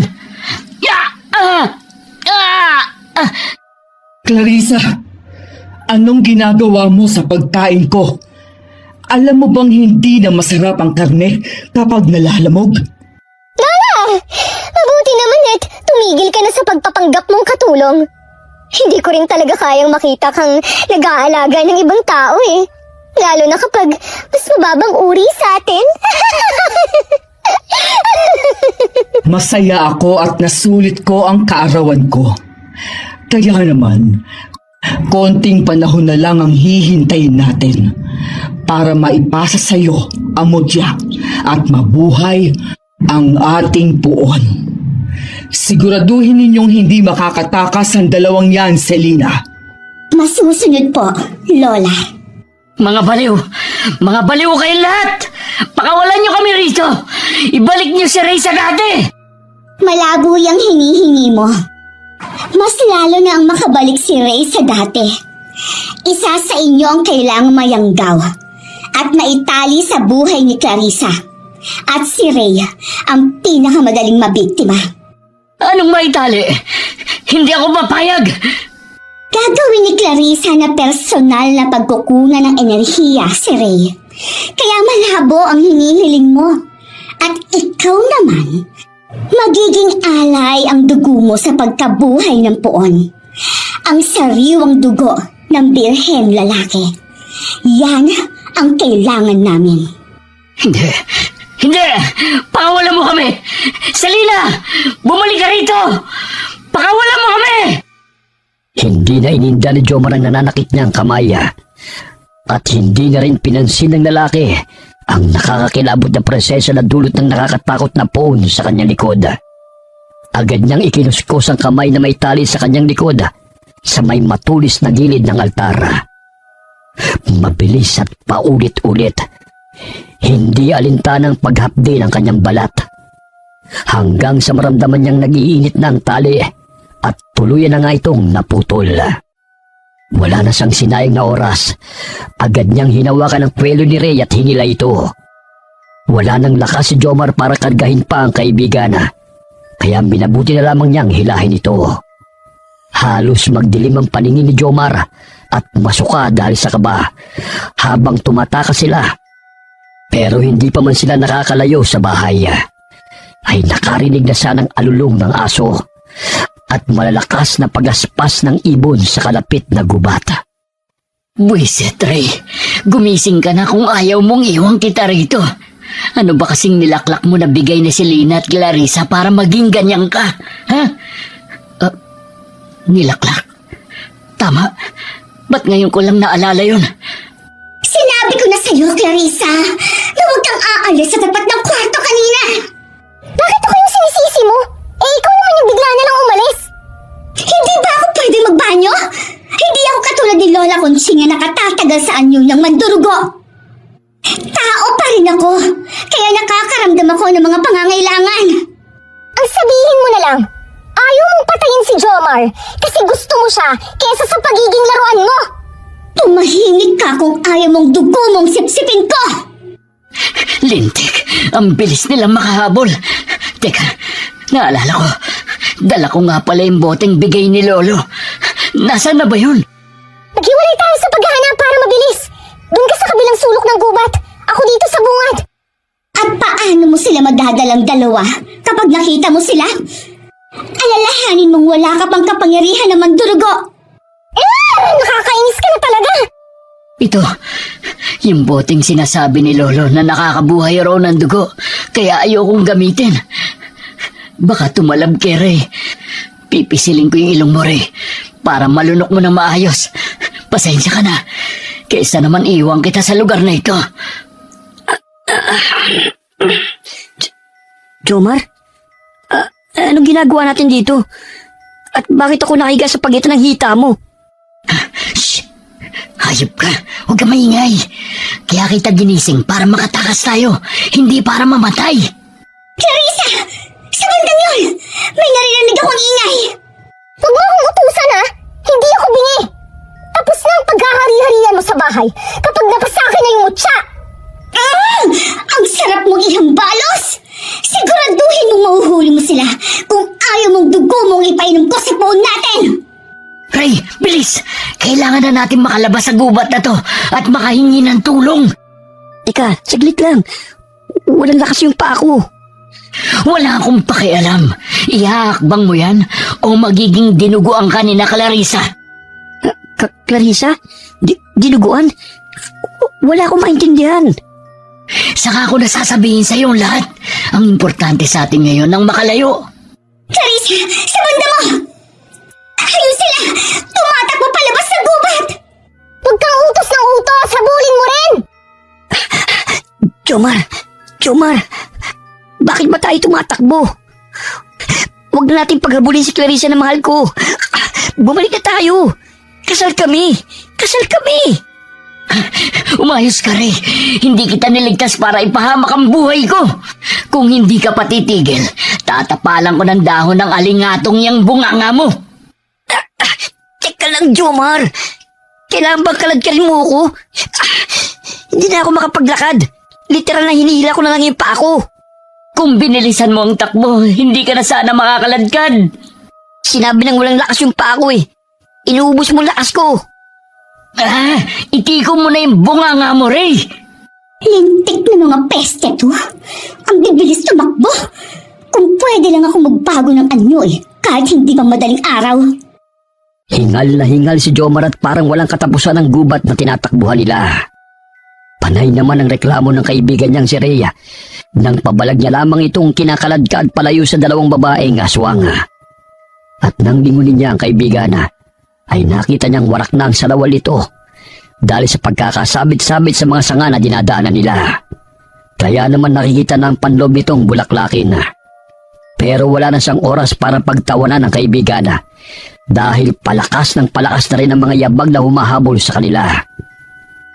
Clarissa, anong ginagawa mo sa pagkain ko? Alam mo bang hindi na masarap ang karne kapag nalalamog? Mabuti naman tumigil ka na sa pagpapanggap mong katulong. Hindi ko rin talaga kayang makita kang nag-aalaga ng ibang tao eh. Lalo na kapag mas mababang uri sa atin. Masaya ako at nasulit ko ang kaarawan ko. Kaya naman, konting panahon na lang ang hihintayin natin para maipasa sa iyo ang mudya at mabuhay ang ating puon. Siguraduhin ninyong hindi makakatakas ang dalawang yan, Selena. Masusunod po, Lola. Mga baliw kayong lahat! Pakawalan niyo kami rito! Ibalik niyo si Ray sa dati! Malabo yung hinihingi mo. Mas lalo na ang makabalik si Ray sa dati. Isa sa inyo ang kailangang mayanggaw at maitali sa buhay ni Clarissa. At si Ray ang pinakamadaling mabiktima. Anong maitali? Hindi ako papayag! Gagawin ni Clarissa na personal na pagkukunan ng enerhiya si Ray. Kaya malabo ang hinihiling mo. At ikaw naman, magiging alay ang dugo mo sa pagkabuhay ng puon. Ang sariwang dugo ng birhen lalaki. Yan ang kailangan namin. Hindi! Pakawalan mo kami! Selena! Bumalik ka rito! Pakawalan mo kami! Hindi na ininda ni Jomar ang nananakit niyang kamay at hindi na rin pinansin ng lalaki ang nakakakilabot na presensya na dulot ng nakakatakot na poon sa kanyang likod. Agad niyang ikinuskos ang kamay na may tali sa kanyang likod sa may matulis na gilid ng altar. Mabilis at paulit-ulit, hindi alintanang paghapdi ng kanyang balat hanggang sa maramdaman niyang nagiinit ng tali at tuluyan na nga itong naputol. Wala na siyang sinayang na oras. Agad niyang hinawakan ang kwelo ni Ray at hinila ito. Wala nang lakas si Jomar para kargahin pa ang kaibigan, kaya minabuti na lamang niyang hilahin ito. Halos magdilim ang paningin ni Jomar at masuka dahil sa kaba habang tumatakas sila. Pero hindi pa man sila nakakalayo sa bahay ay nakarinig na siya ng alulong ng aso at malalakas na pagaspas ng ibon sa kalapit na gubat. Buisit, Ray. Gumising ka na kung ayaw mong iwang kita rito. Ano ba kasing nilaklak mo na bigay ni Selena at Clarissa para maging ganyan ka? Ha? Nilaklak? Tama. Ba't ngayon ko lang naalala yun? Sinabi ko na sa'yo, Clarissa, na huwag kang aalis sa tapat ng kwarto kanina. Bakit ako yung sinisisi mo? Ikaw naman yung bigla na lang umalis. Hindi ba ako pwede magbanyo? Hindi ako katulad ni Lola Conching na nakatatagal sa anyo ng mandurugo. Tao pa rin ako, kaya nakakaramdam ako ng mga pangangailangan. Ang sabihin mo na lang, ayaw mong patayin si Jomar kasi gusto mo siya kesa sa pagiging laruan mo. Tumahimik ka kung ayaw mong dugo mong sipsipin ko. Lintik, ang bilis nilang makahabol. Teka, naalala ko. Dala ko nga pala yung boteng bigay ni Lolo. Nasaan na ba yun? Maghiwalay tayo sa paghahanap para mabilis. Doon ka sa kabilang sulok ng gubat. Ako dito sa bungad. At paano mo sila madadalang dalawa kapag nakita mo sila? Alalahanin mong wala ka pang kapangyarihan na mandurugo. Nakakainis ka na talaga. Ito, yung boteng sinasabi ni Lolo na nakakabuhay raw ng dugo. Kaya ayokong gamitin. Baka tumalab kay Ray. Pipisilin ko yung ilong mo, Ray, para malunok mo na maayos. Pasensya ka na. Kaysa naman iwan kita sa lugar na ito. Jomar? Anong ginagawa natin dito? At bakit ako nakahiga sa pagitan ng hita mo? Shh! Hayop ka. Huwag ka maingay. Kaya kita ginising para makatakas tayo, hindi para mamatay. Clarissa! Sa bandang yun! May narinig akong ingay! Huwag mo akong utusan ha! Hindi ako bingi! Tapos na ang paghahari-harian mo sa bahay kapag napasakin na yung mutya! Ang sarap mong ihambalos! Siguraduhin mong mahuhuli mo sila kung ayaw mong dugo mong ipainom ko sa phone natin! Ray, bilis! Kailangan na natin makalabas sa gubat na to at makahingi ng tulong. Teka, saglit lang. Walang lakas yung paa ko. Wala akong pakialam. Ihahakbang mo yan o magiging dinuguan ka ni na Clarissa. Clarissa? Dinuguan? Wala akong maintindihan. Saka ko nasasabihin sa iyo lahat. Ang importante sa atin ngayon ang makalayo. Clarissa! Sa banda mo! Ayun sila! Tumatakbo palabas sa gubat! Huwag kang utos ng utos! Habulin mo rin! Jomar, bakit ba tayo tumatakbo? Huwag na natin paghabulin si Clarissa na mahal ko. Bumalik na tayo. Kasal kami. Umayos ka, Ray. Hindi kita niligtas para ipahamak ang buhay ko. Kung hindi ka patitigil, tatapalan ko ng dahon ng alingatong yang bunganga mo. Teka lang, Jomar. Kailangan bang kaladkarin mo ako? Hindi na ako makapaglakad. Literal na hinihila ko na lang yung paa ko. Kung binilisan mo ang takbo, hindi ka na sana makakaladkad. Sinabi nang walang lakas yung paa ko eh. Inuubos mo lakas ko. Itiko mo na yung bunganga mo, Ray. Lintik na mga peste to. Ang bibilis tumakbo. Kung pwede lang ako magbago ng anyo kahit hindi pang madaling araw. Hingal na hingal si Jomar at parang walang katapusan ang gubat na tinatakbuhan nila. Panay naman ang reklamo ng kaibigan niyang si Rhea nang pabalag niya lamang itong kinakaladkad palayo sa dalawang babaeng aswang. At nang lingunin niya ang kaibigan ay nakita niyang warak na ang salawal ito dahil sa pagkakasabit-sabit sa mga sanga na dinadaanan nila. Kaya naman nakikita ng panloob nitong bulaklakin. Pero wala na siyang oras para pagtawanan ng kaibigan dahil palakas na rin ang mga yabag na humahabol sa kanila.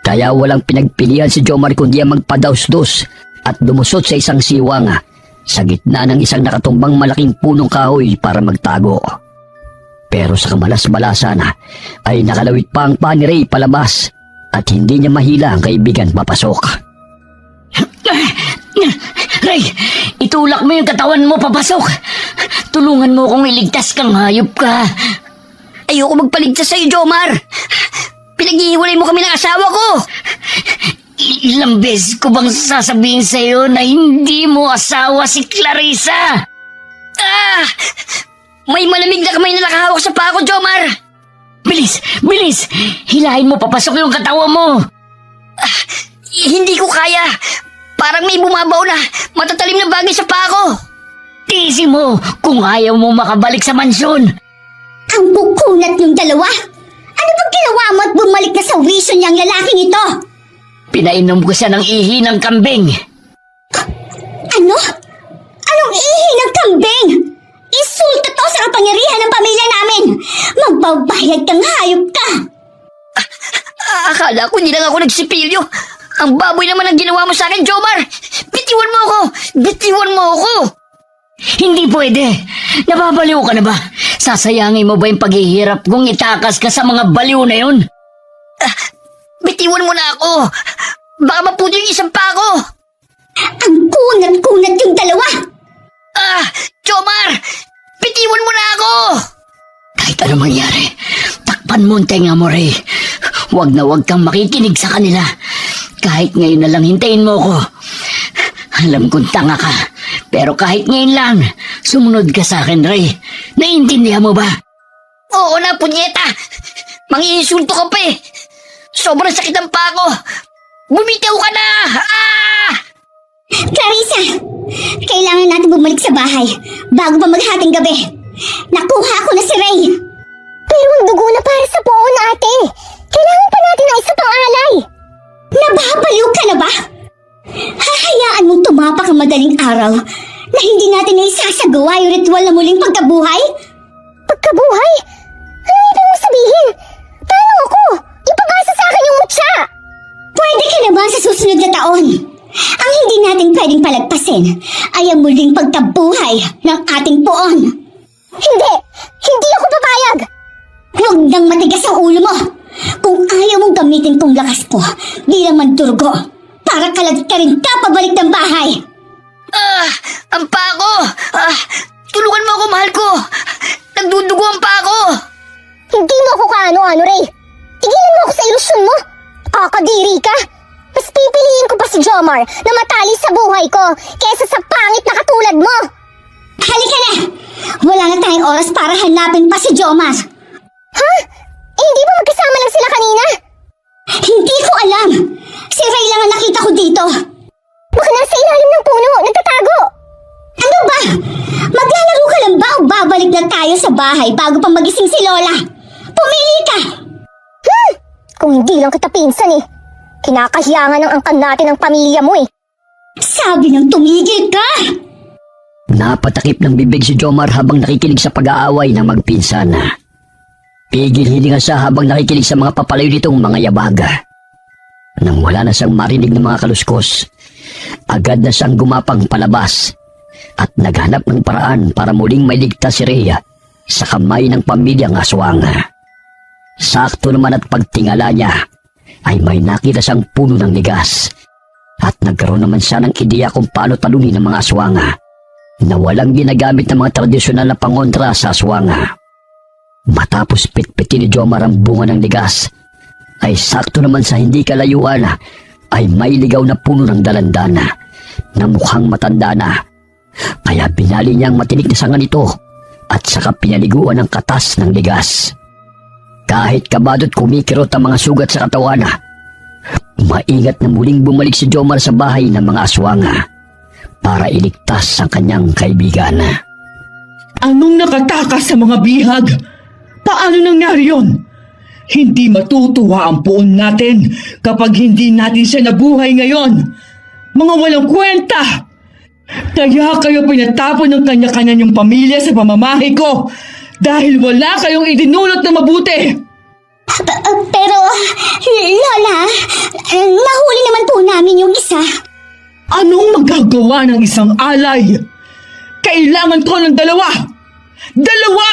Kaya walang pinagpilian si Jomar kundi ang magpadaus-dos at lumusot sa isang siwang sa gitna ng isang nakatumbang malaking punong kahoy para magtago. Pero sa kamalas-malasan ay nakalawit pa ang paa ni Ray palabas at hindi niya mahila ang kaibigan papasok. Ray, itulak mo yung katawan mo papasok. Tulungan mo kung iligtas kang hayop ka. Ayoko magpaligtas sa'yo, Jomar. Pinaghihiwalay mo kami ng asawa ko. Ilang beses ko bang sasabihin sa'yo na hindi mo asawa si Clarissa? May malamig na kamay na nakahawak sa paa ko, Jomar. Bilis! Bilis! Hilahin mo papasok yung katawan mo. Hindi ko kaya. Parang may bumabaw na matatalim na bagay sa paa ko. Tiisin mo kung ayaw mo makabalik sa mansyon. Ang bukunat yung dalawa! Ano bang ginawa mo at bumalik na sa wisyo niyang lalaking ito? Pinainom ko siya ng ihi ng kambing. Ano? Anong ihi ng kambing? Insulto to sa kapangyarihan ng pamilya namin! Magbabayad kang hayop ka! Akala ko hindi lang ako nagsipilyo. Ang baboy naman ang ginawa mo sa akin, Jomar. Bitiwan mo ako! Bitiwan mo ako! Hindi pwede. Nababaliw ka na ba? Sasayangin mo ba yung paghihirap kung itakas ka sa mga baliw na yun? Bitiwan mo na ako. Baka maputo yung isang paa ko. Ang kunat-kunat yung dalawa! Jomar! Bitiwan mo na ako! Kahit ano mangyari, takpan mo ang tenga mo, Ray. Huwag na huwag kang makikinig sa kanila. Kahit ngayon na lang hintayin mo ko. Alam kong tanga ka, pero kahit ngayon lang, sumunod ka sa akin, Ray. Naiintindihan mo ba? Oo na, punyeta. Mangiinsulto ka pa eh. Sobrang sakit ang paa ko. Bumitaw ka na! Clarissa! Kailangan natin bumalik sa bahay bago pa maghating gabi. Nakuha ko na si Ray. Pero ang dugo na para sa poon, ate. Kailangan pa natin ng isa pang alay. Nababaliw ka na ba? Hahayaan mong tumapak ang madaling araw na hindi natin na isasagawa yung ritual na muling pagkabuhay? Pagkabuhay? Ano ibig mo sabihin? Paano ako? Ipabasa sa akin yung mutya. Pwede ka naman sa susunod na taon. Ang hindi natin pwedeng palagpasin ay ang muling pagkabuhay ng ating poon. Hindi! Hindi ako papayag! Huwag nang matigas ang ulo mo. Kung ayaw mong gamitin tong lakas ko bilang mandurgo, para kalad ka rin pabalik ng bahay. Ang paa ko! Tulungan mo ako, mahal ko! Nagdudugo ang paa ko! Hindi mo ako kaano-ano, Ray. Tigilan mo ako sa ilusyon mo. Kakadiri ka. Mas pipiliin ko pa si Jomar na matali sa buhay ko kaysa sa pangit na katulad mo. Halika na! Wala na tayong oras para hanapin pa si Jomar. Ha? Hindi ba magkasama lang sila kanina? Hindi ko alam. Si Ray lang ang nakita ko dito. Baka nasa ilalim ng puno, nagtatago. Ano ba? Maglalaro ka lang ba o babalik na tayo sa bahay bago pa magising si Lola? Pumili ka! Kung hindi lang kita pinsan eh. Kinakahiyangan ng angkan natin ang pamilya mo eh. Sabi ng tumigil ka! Napatakip ng bibig si Jomar habang nakikinig sa pag-aaway ng magpinsan. Pigil hininga siya habang nakikinig sa mga papalayo nitong mga yabaga. Nang wala na siyang marinig ng mga kaluskos, agad na siyang gumapang palabas at naghanap ng paraan para muling mailigtas si Rhea sa kamay ng pamilyang aswang. Sakto naman at pagtingala niya ay may nakita siyang puno ng ligas at nagkaroon naman siya ng ideya kung paano talunin ng mga aswanga na walang ginagamit ng mga tradisyonal na pangontra sa aswanga. Matapos pitpitin ni Jomar ang bunga ng ligas, ay sakto naman sa hindi kalayuan ay may ligaw na puno ng dalandana na mukhang matanda na. Kaya binali niyang matinik na sanga nito at saka pinaliguan ng katas ng ligas. Kahit kabadot kumikirot ang mga sugat sa katawan, maingat na muling bumalik si Jomar sa bahay ng mga aswanga para iligtas ang kanyang kaibigan. Anong nakatakas sa mga bihag? Paano nangyari yon? Hindi matutuwa ang puon natin kapag hindi natin siya nabuhay ngayon. Mga walang kwenta! Kaya kayo pinatapon ng kanya-kanya niyong pamilya sa pamamahay ko dahil wala kayong idinulot na mabuti. Pero, Lola, nahuli naman po namin yung isa. Anong magagawa ng isang alay? Kailangan ko ng dalawa! Dalawa!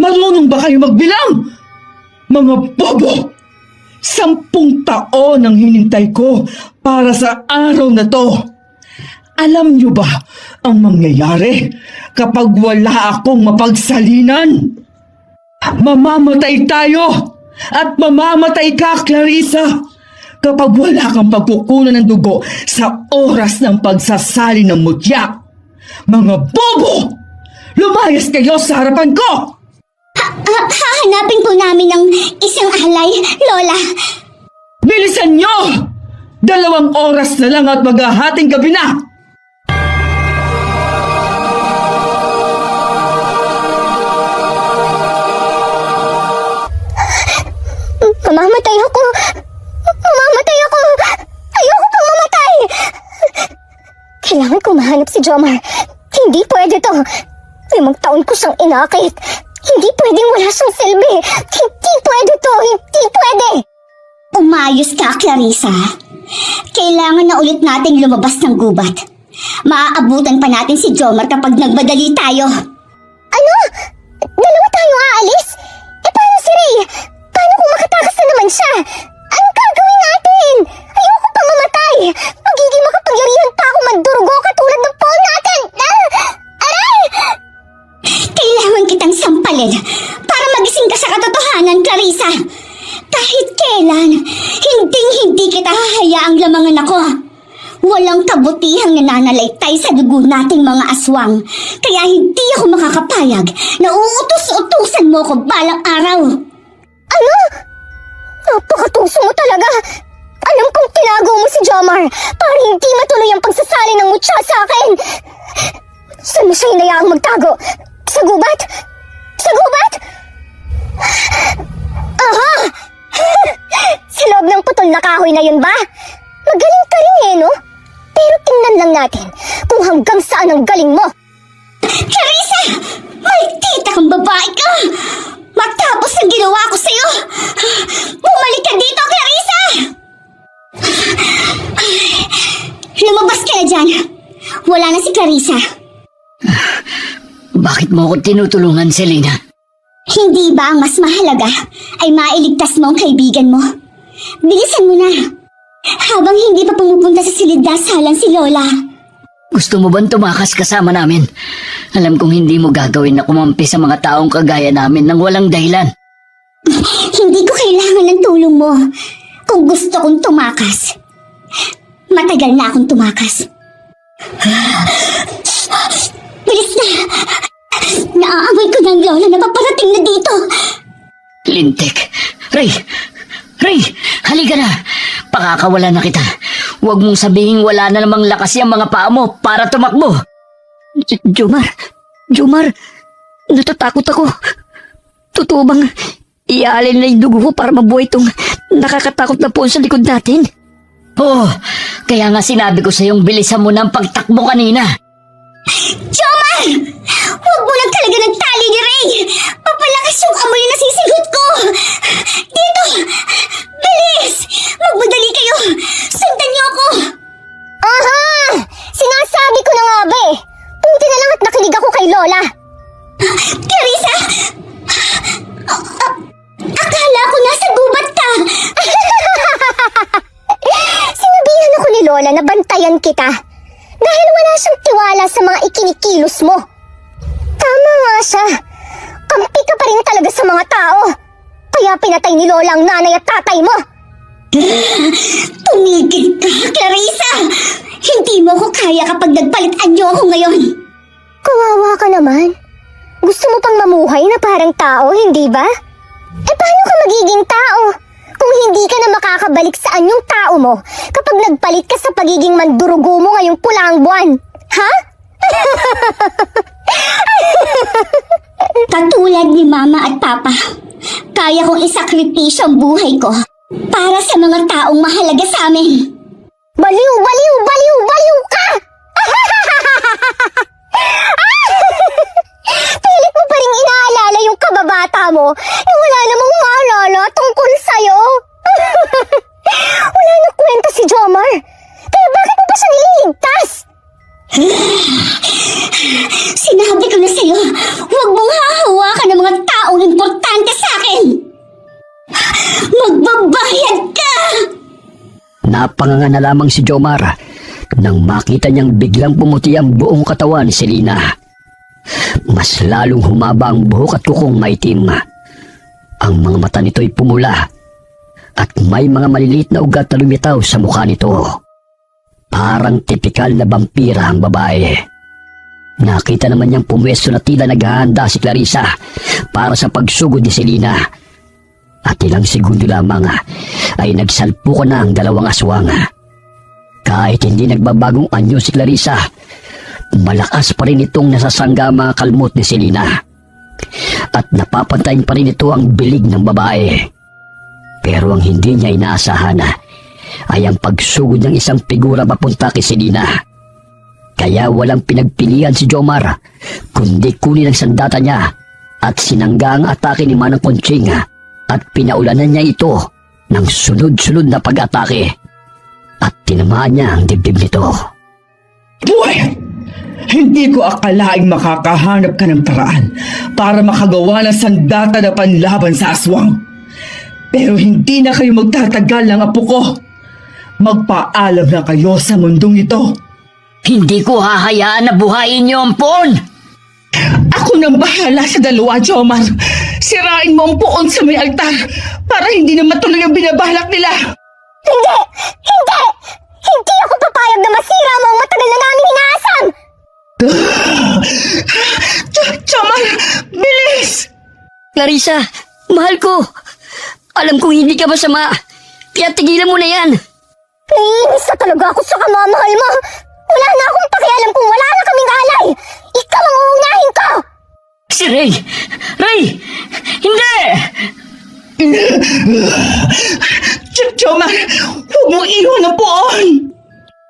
Marunong ba kayo magbilang? Mga bobo! 10 taon ang hinintay ko para sa araw na to. Alam niyo ba ang mangyayari kapag wala akong mapagsalinan? Mamamatay tayo at mamamatay ka, Clarissa, kapag wala kang pagkukunan ng dugo sa oras ng pagsasali ng mutya. Mga bobo! Lumayas kayo sa harapan ko! Hahanapin po namin ng isang alay, Lola. Bilisan nyo! 2 oras na lang at maghahating gabi na! Mamamatay ako! Mamamatay ako! Ayoko pang mamatay! Kailangan ko mahanap si Jomar. Hindi pwede to. 5 taon ko siyang inakit. Hindi pwedeng wala siyang silbi. Hindi pwede to. Hindi pwede. Umayos ka, Clarissa. Kailangan na ulit nating lumabas ng gubat. Maaabutan pa natin si Jomar kapag nagmadali tayo. Ano? 2 tayo aalis? Paano si Ray? Paano kung makatakas na naman siya? Anong gagawin natin? Ayoko pa mamatay. Magiging makapangyarihan pa ako mandurugo katulad ng pawn natin. Aray! Kailangan kitang sampalin para magising ka sa katotohanan, Clarissa. Kahit kailan, hindi kita hahayaang lamangan ako. Walang kabutihang nananalaytay sa dugo nating mga aswang. Kaya hindi ako makakapayag na uutos-utusan mo ko balang araw. Ano? Napakatuso mo talaga. Alam kong tinago mo si Jomar para hindi matuloy ang pagsasali ng mutya sa akin. Saan mo siya hinayaang magtago? Sa gubat? Sa gubat? Aha! Sa loob ng putol na kahoy na yun ba? Magaling ka rin eh, no? Pero tingnan lang natin kung hanggang saan ang galing mo. Clarissa! Maldita kang babae ka! Matapos ang ginawa ko sa'yo, bumalik ka dito, Clarissa! Lumabas ka na dyan. Wala na si Clarissa. Bakit mo ako tinutulungan, Selena? Hindi ba ang mas mahalaga ay mailigtas mo ang kaibigan mo? Bilisan mo na. Habang hindi pa pumupunta sa silid dasalan si Lola. Gusto mo bang tumakas kasama namin? Alam kong hindi mo gagawin na kumampi sa mga taong kagaya namin nang walang dahilan. Hindi ko kailangan ng tulong mo. Kung gusto kong tumakas, matagal na akong tumakas. Bilis na! Naaamoy ko ng Lola na paparating na dito. Lintik. Ray! Ray! Halika na! Pakakawala na kita. Huwag mong sabihin wala na namang lakas yung mga paa mo para tumakbo. Jomar, natatakot ako. Totoo bang iaalin na yung dugo ko para mabuhay itong nakakatakot na puon sa likod natin? Oo, kaya nga sinabi ko sa iyong bilisan mo ng pagtakbo kanina. Jomar! Huwag mo lang talaga ng tali ni Ray! Papalakas yung amoy na sisigot ko! Dito! Bilis! Magmadali kayo! Sundan niyo ako! Aha! Sinasabi ko na nga ba eh. Buti na lang at nakinig ako kay Lola. Clarissa! Akala ko nasa gubat ka! Sinabihan ako ni Lola na bantayan kita. Dahil wala siyang tiwala sa mga ikinikilos mo. Tama nga siya. Kampi ka pa rin talaga sa mga tao. Kaya pinatay ni Lola ang nanay at tatay mo. Tumigil ka, Clarissa! Hindi mo ko kaya kapag nagpalitan niyo ako ngayon. Kawawa ka naman. Gusto mo pang mamuhay na parang tao, hindi ba? Eh paano ka magiging tao? Kung hindi ka na makakabalik sa anyong tao mo kapag nagpalit ka sa pagiging mandurugo mo ngayong pulang buwan. Ha? Katulad ni Mama at Papa, kaya kong isakripisyo ang buhay ko para sa mga taong mahalaga sa amin. Baliw, baliw, baliw, baliw ka! Pilit mo pa rin inaalala yung kababata mo na wala namang maalala tungkol sa'yo. Wala na kwenta si Jomar. Kaya bakit mo pa siya nililigtas? Sinabi ko na sa'yo, huwag mong hahawakan ng mga taong importante sa akin. Magbabayad ka! Napanganga na lamang si Jomar nang makita niyang biglang pumuti ang buong katawan ni Selena. Mas lalong humaba ang buhok at kukong maitim. Ang mga mata nito'y pumula at may mga maliliit na ugat na lumitaw sa mukha nito. Parang tipikal na vampira ang babae. Nakita naman niyang pumwesto na tila naghahanda si Clarissa para sa pagsugod ni Selena. At ilang segundo lamang ay nagsalpukan na ang dalawang aswang. Kahit hindi nagbabagong anyo si Clarissa, malakas pa rin itong nasasangga mga kalmot ni Selena. At napapantayin pa rin ito ang bilig ng babae. Pero ang hindi niya inaasahan ay ang pagsugod ng isang figura papunta kay Selena. Kaya walang pinagpilian si Jomar, kundi kunin ang sandata niya at sinangga ang atake ni Manang Conching at pinaulanan niya ito ng sunod-sunod na pag-atake at tinamaan niya ang dibdib nito. Buhay! Hindi ko akalaing makakahanap ka ng paraan para makagawa ng sandata na panlaban sa aswang. Pero hindi na kayo magtatagal ng apo ko. Magpaalam na kayo sa mundong ito. Hindi ko hahayaan na buhayin niyo ang puon! Ako nang bahala sa dalawa, Jomar. Sirain mo ang puon sa may altar para hindi na matuloy ang binabalak nila. Hindi! Hindi! Hindi ako papayag na masira mo ang matagal na namin inaasam! Jomar, bilis! Clarissa, mahal ko. Alam kong hindi ka masama. Kaya tigilan mo na yan. Naiinis na talaga ako sa kamamahal mo. Wala na akong pakialam kung wala na kaming alay. Ikaw ang uunahin ko! Si Ray! Ray! Hindi! Jomar, huwag mo iwan ang poon!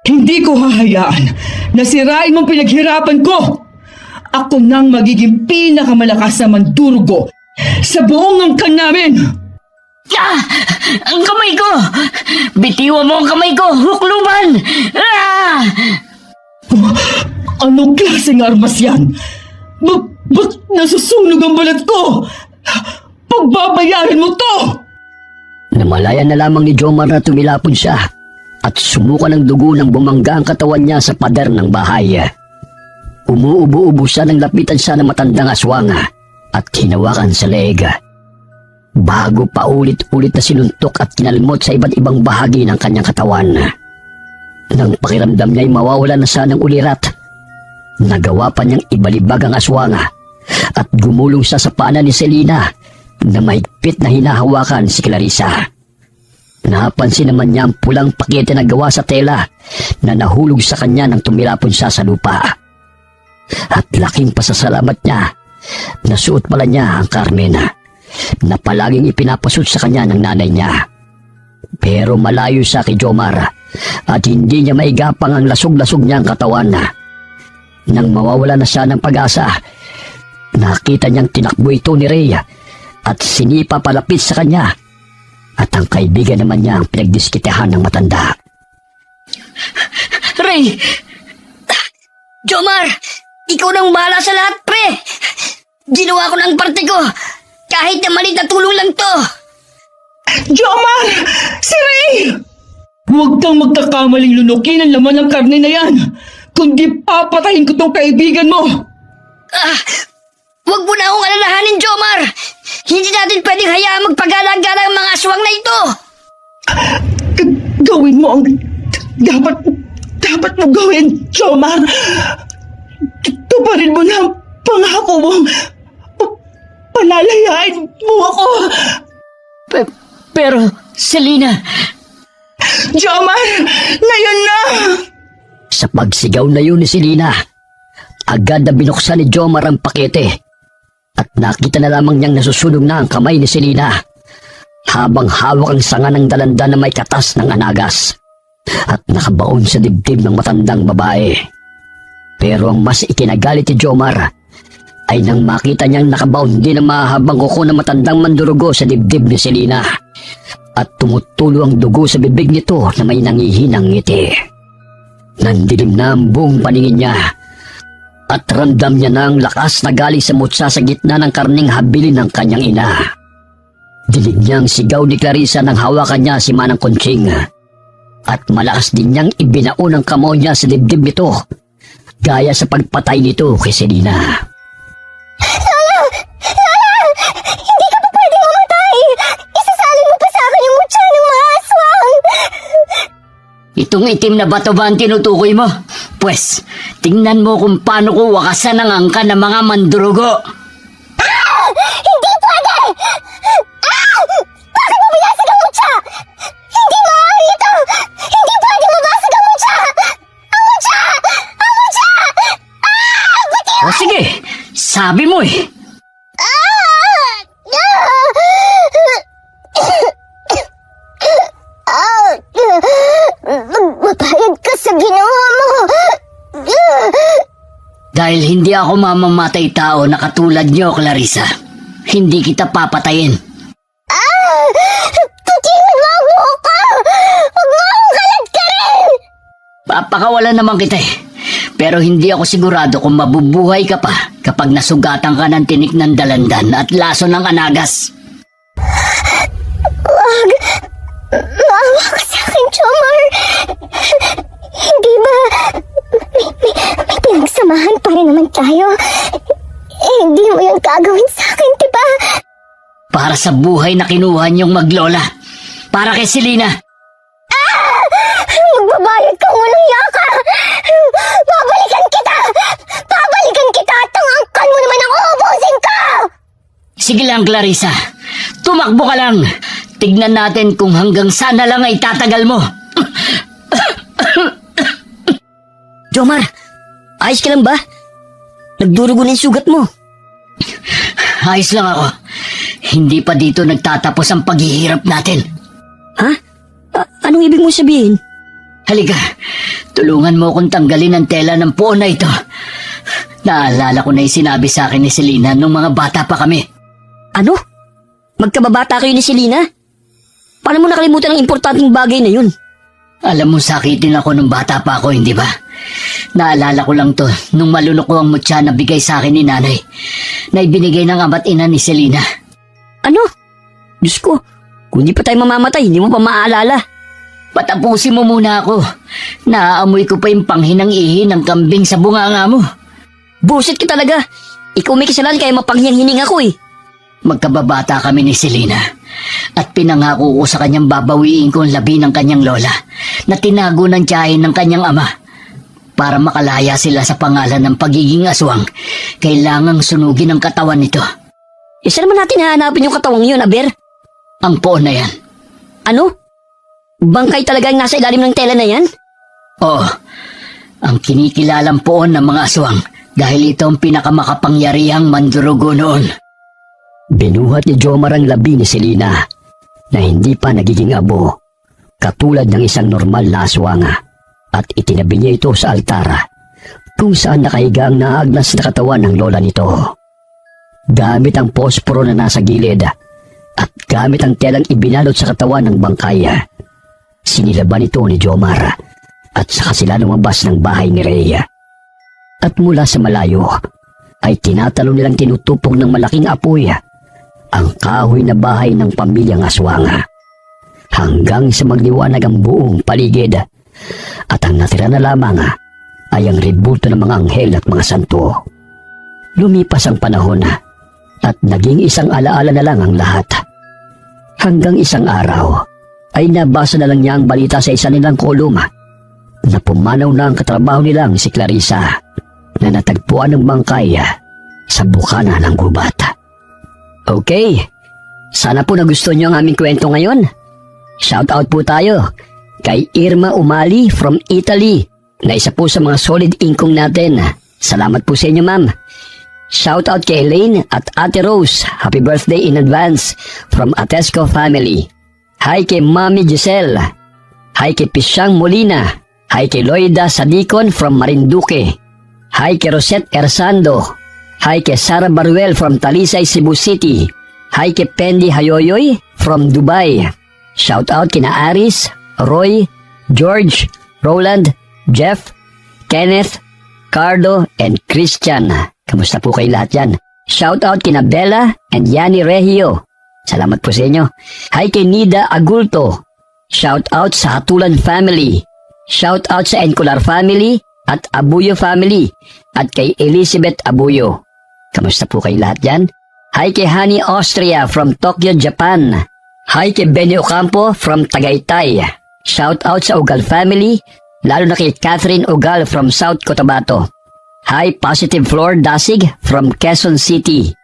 Hindi ko hahayaan na sirain mong pinaghirapan ko. Ako nang magiging pinakamalakas na mandurugo sa buong angkan namin. Ah! Ang kamay ko! Bitiwan mo ang kamay ko! Hukluban! Ah! Anong klaseng armas yan? Ba't nasusunog ang balat ko? Pagbabayaran mo to! Namalayan na lamang ni Jomar na tumilapon siya at sumuka ng dugo nang bumangga ang katawan niya sa pader ng bahay. Umuubo-ubo siya nang lapitan siya ng matandang aswang at hinawakan sa leeg. Bago pa ulit-ulit na sinuntok at kinalmot sa iba't ibang bahagi ng kanyang katawan. Nang pakiramdam niya'y mawawala na siya ng ulirat, nagawa pa niyang ibalibag ang aswang at gumulong siya sa paanan ni Selena na mahigpit na hinahawakan si Clarissa. Napansin naman niya ang pulang pakete na gawa sa tela na nahulog sa kanya nang tumilapon siya sa lupa. At laking pasasalamat niya, nasuot pala niya ang Carmen na palaging ipinapasuot sa kanya ng nanay niya. Pero malayo siya kay Jomar at hindi niya maigapang ang lasog-lasog niyang katawan. Nang mawawala na siya ng pag-asa, nakita niyang tinakbo ito ni Ray at sinipa palapit sa kanya, at ang kaibigan naman niya ang pinagdiskitehan ng matanda. Ray! Jomar! Ikaw nang bahala sa lahat, pre! Ginawa ko ng parte ko! Kahit na maliit na tulong lang to! Jomar! Si Ray! Huwag kang magkakamaling lunukin ang laman ng karne na yan, kundi papatayin ko tong kaibigan mo! Huwag mo na akong alalahanin, Jomar! Hindi natin pwedeng hayaan magpagala-gala ang mga aswang na ito! Gawin mo ang dapat mo gawin, Jomar! Tuparin mo na ang pangako mo! Palalayain mo ako! Pero, Selena... Jomar! Ngayon na! Sa pagsigaw na yun ni Selena, agad na binuksan ni Jomar ang pakete at nakita na lamang niyang nasusunog na ang kamay ni Selena habang hawak ang sanga ng dalanda na may katas ng anagas at nakabaon sa dibdib ng matandang babae. Pero ang mas ikinagalit ni Jomar ay nang makita niyang nakabaon din ang mahahabang kuko ng matandang mandurugo sa dibdib ni Selena at tumutulo ang dugo sa bibig nito na may nangihinang ngiti. Nandilim na ang buong paningin niya at ramdam niya na ang lakas na galing sa mutsa sa gitna ng karning habilin ng kanyang ina. Dinig niyang sigaw ni Clarissa nang hawakan niya si Manang Conching at malakas din niyang ibinaon ang kamao niya sa dibdib nito gaya sa pagpatay nito kay Selena. Hindi ka pa pwede mamatay! Isasalin mo pa sa akin yung mutya ng mga aswang! Itong itim na bato ba ang tinutukoy mo? Pwes, tingnan mo kung paano ko wakasan ang angka ng mga mandurugo. Hindi pwede! Bakit mo binasag ang mutya? Hindi maaari ito! Hindi pwede mabasag ang mutya! Ang mutya! Ang mutya! Batiw! O sige, sabi mo eh. Magbabayad ka sa ginawa mo! Dahil hindi ako mamamatay tao na katulad niyo, Clarissa. Hindi kita papatayin. Tutiwan mo ang buhok ko! Huwag mo akong kalad ka rin! Papakawalan naman kita eh. Pero hindi ako sigurado kung mabubuhay ka pa kapag nasugatan ka ng tinik ng dalandan at laso ng anagas. Wag! Maawa ka sa akin, Jomar! Hindi ba... May pinagsamahan pa rin naman tayo. Hindi mo yung gagawin sa akin, diba? Para sa buhay na kinuha niyong maglola. Para kay Selena. Magbabayad ka unang yaka! Babalikan kita! Babalikan kita at ang angkan mo naman ang uubusin ko! Sige lang, Clarissa. Tumakbo ka lang. Tignan natin kung hanggang sana lang ay tatagal mo. Jomar, ayos ka lang ba? Nagdurugo na yung sugat mo. ayos lang ako. Hindi pa dito nagtatapos ang paghihirap natin. Ha? Anong ibig mong sabihin? Halika, tulungan mo akong tanggalin ang tela ng puon na ito. Naalala ko na yung sinabi sa akin ni Selena nung mga bata pa kami. Ano? Magkababata kayo ni Selena? Paano mo nakalimutan ang importanteng bagay na yun? Alam mo, sakitin ako nung bata pa ako, hindi ba? Naalala ko lang to nung malunok ko ang mutya na bigay sa akin ni nanay na ibinigay ng ama't ina ni Selena. Ano? Diyos ko, kung di pa tayo mamamatay, hindi mo pa maaalala. Patapusin mo muna ako. Naaamoy ko pa yung panghinang ihi ng kambing sa bunganga mo. Buset ka talaga. Ikaw may kasalanan kaya mapanghiyang hining ako eh. Magkababata kami ni Selena at pinangako ko sa kanyang babawiin ko ang labi ng kanyang lola na tinago ng tiyahin ng kanyang ama. Para makalaya sila sa pangalan ng pagiging aswang, kailangang sunugin ang katawan nito. Saan naman natin hahanapin yung katawang yun, Aber? Ang poon na yan. Ano? Bangkay talaga yung nasa ilalim ng tela na yan? Oo, ang kinikilalang poon ng mga aswang dahil ito ang pinakamakapangyarihang mandurugo noon. Binuhat ni Jomar ang labi ni Selena na hindi pa nagiging abo, katulad ng isang normal na aswanga, at itinabi niya ito sa altara kung saan nakahiga ang naagnas na katawan ng lola nito. Gamit ang posporo na nasa gilid at gamit ang telang ibinalot sa katawan ng bangkay, sinilaban ito ni Jomar at saka sila lumabas ng bahay ni Rhea. At mula sa malayo ay tinatalo nilang tinutupok ng malaking apoy ang kahoy na bahay ng pamilyang aswanga hanggang sa magliwanag ang buong paligid at ang natira na lamang ay ang rebulto ng mga anghel at mga santo. Lumipas ang panahon at naging isang alaala na lang ang lahat. Hanggang isang araw ay nabasa na lang niya ang balita sa isa nilang kolum na pumanaw na ang katrabaho nilang si Clarissa na natagpuan ng bangkay sa bukana ng gubat. Okay, sana po nagustuhan niyo ang aming kwento ngayon. Shoutout po tayo kay Irma Umali from Italy na isa po sa mga solid income natin. Salamat po sa inyo, ma'am. Shoutout kay Elaine at Ate Rose. Happy birthday in advance from Atesco family. Hi kay Mami Giselle. Hi kay Pisyang Molina. Hi kay Loida Sadicon from Marinduque. Hi kay Rosette Ersando. Hi kay Sara Baruel from Talisay, Cebu City. Hi kay Pendi Hayoyoy from Dubai. Shoutout kina Aris, Roy, George, Roland, Jeff, Kenneth, Cardo, and Christian. Kamusta po kayo lahat yan? Shoutout kina Bella and Yani Regio. Salamat po sa inyo. Hi kay Nida Agulto. Shoutout sa Hatulan family. Shoutout sa Encular family at Abuyo family at kay Elizabeth Abuyo. Kamusta po kayo lahat dyan? Hi kay Hani Austria from Tokyo, Japan. Hi kay Benny Ocampo from Tagaytay. Shoutout sa Ugal family, lalo na kay Catherine Ugal from South Cotabato. Hi Positive Floor Dasig from Quezon City.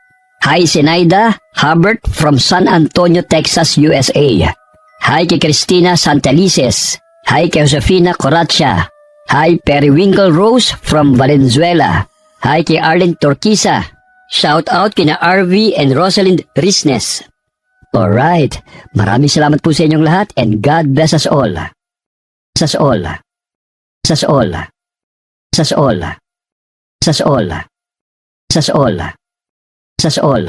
Hi Zenaida Hubbard from San Antonio, Texas, USA. Hi kay Cristina Santelices. Hi kay Josefina Coracha. Hi Periwinkle Rose from Valenzuela. Hi kay Arlen Torquisa. Shout out kina RV and Rosalind Risnes. Alright, maraming salamat po sa inyong lahat and God bless us all. Bless us all. Bless us all. Bless us all. Bless us all. Bless us all. Bless us all.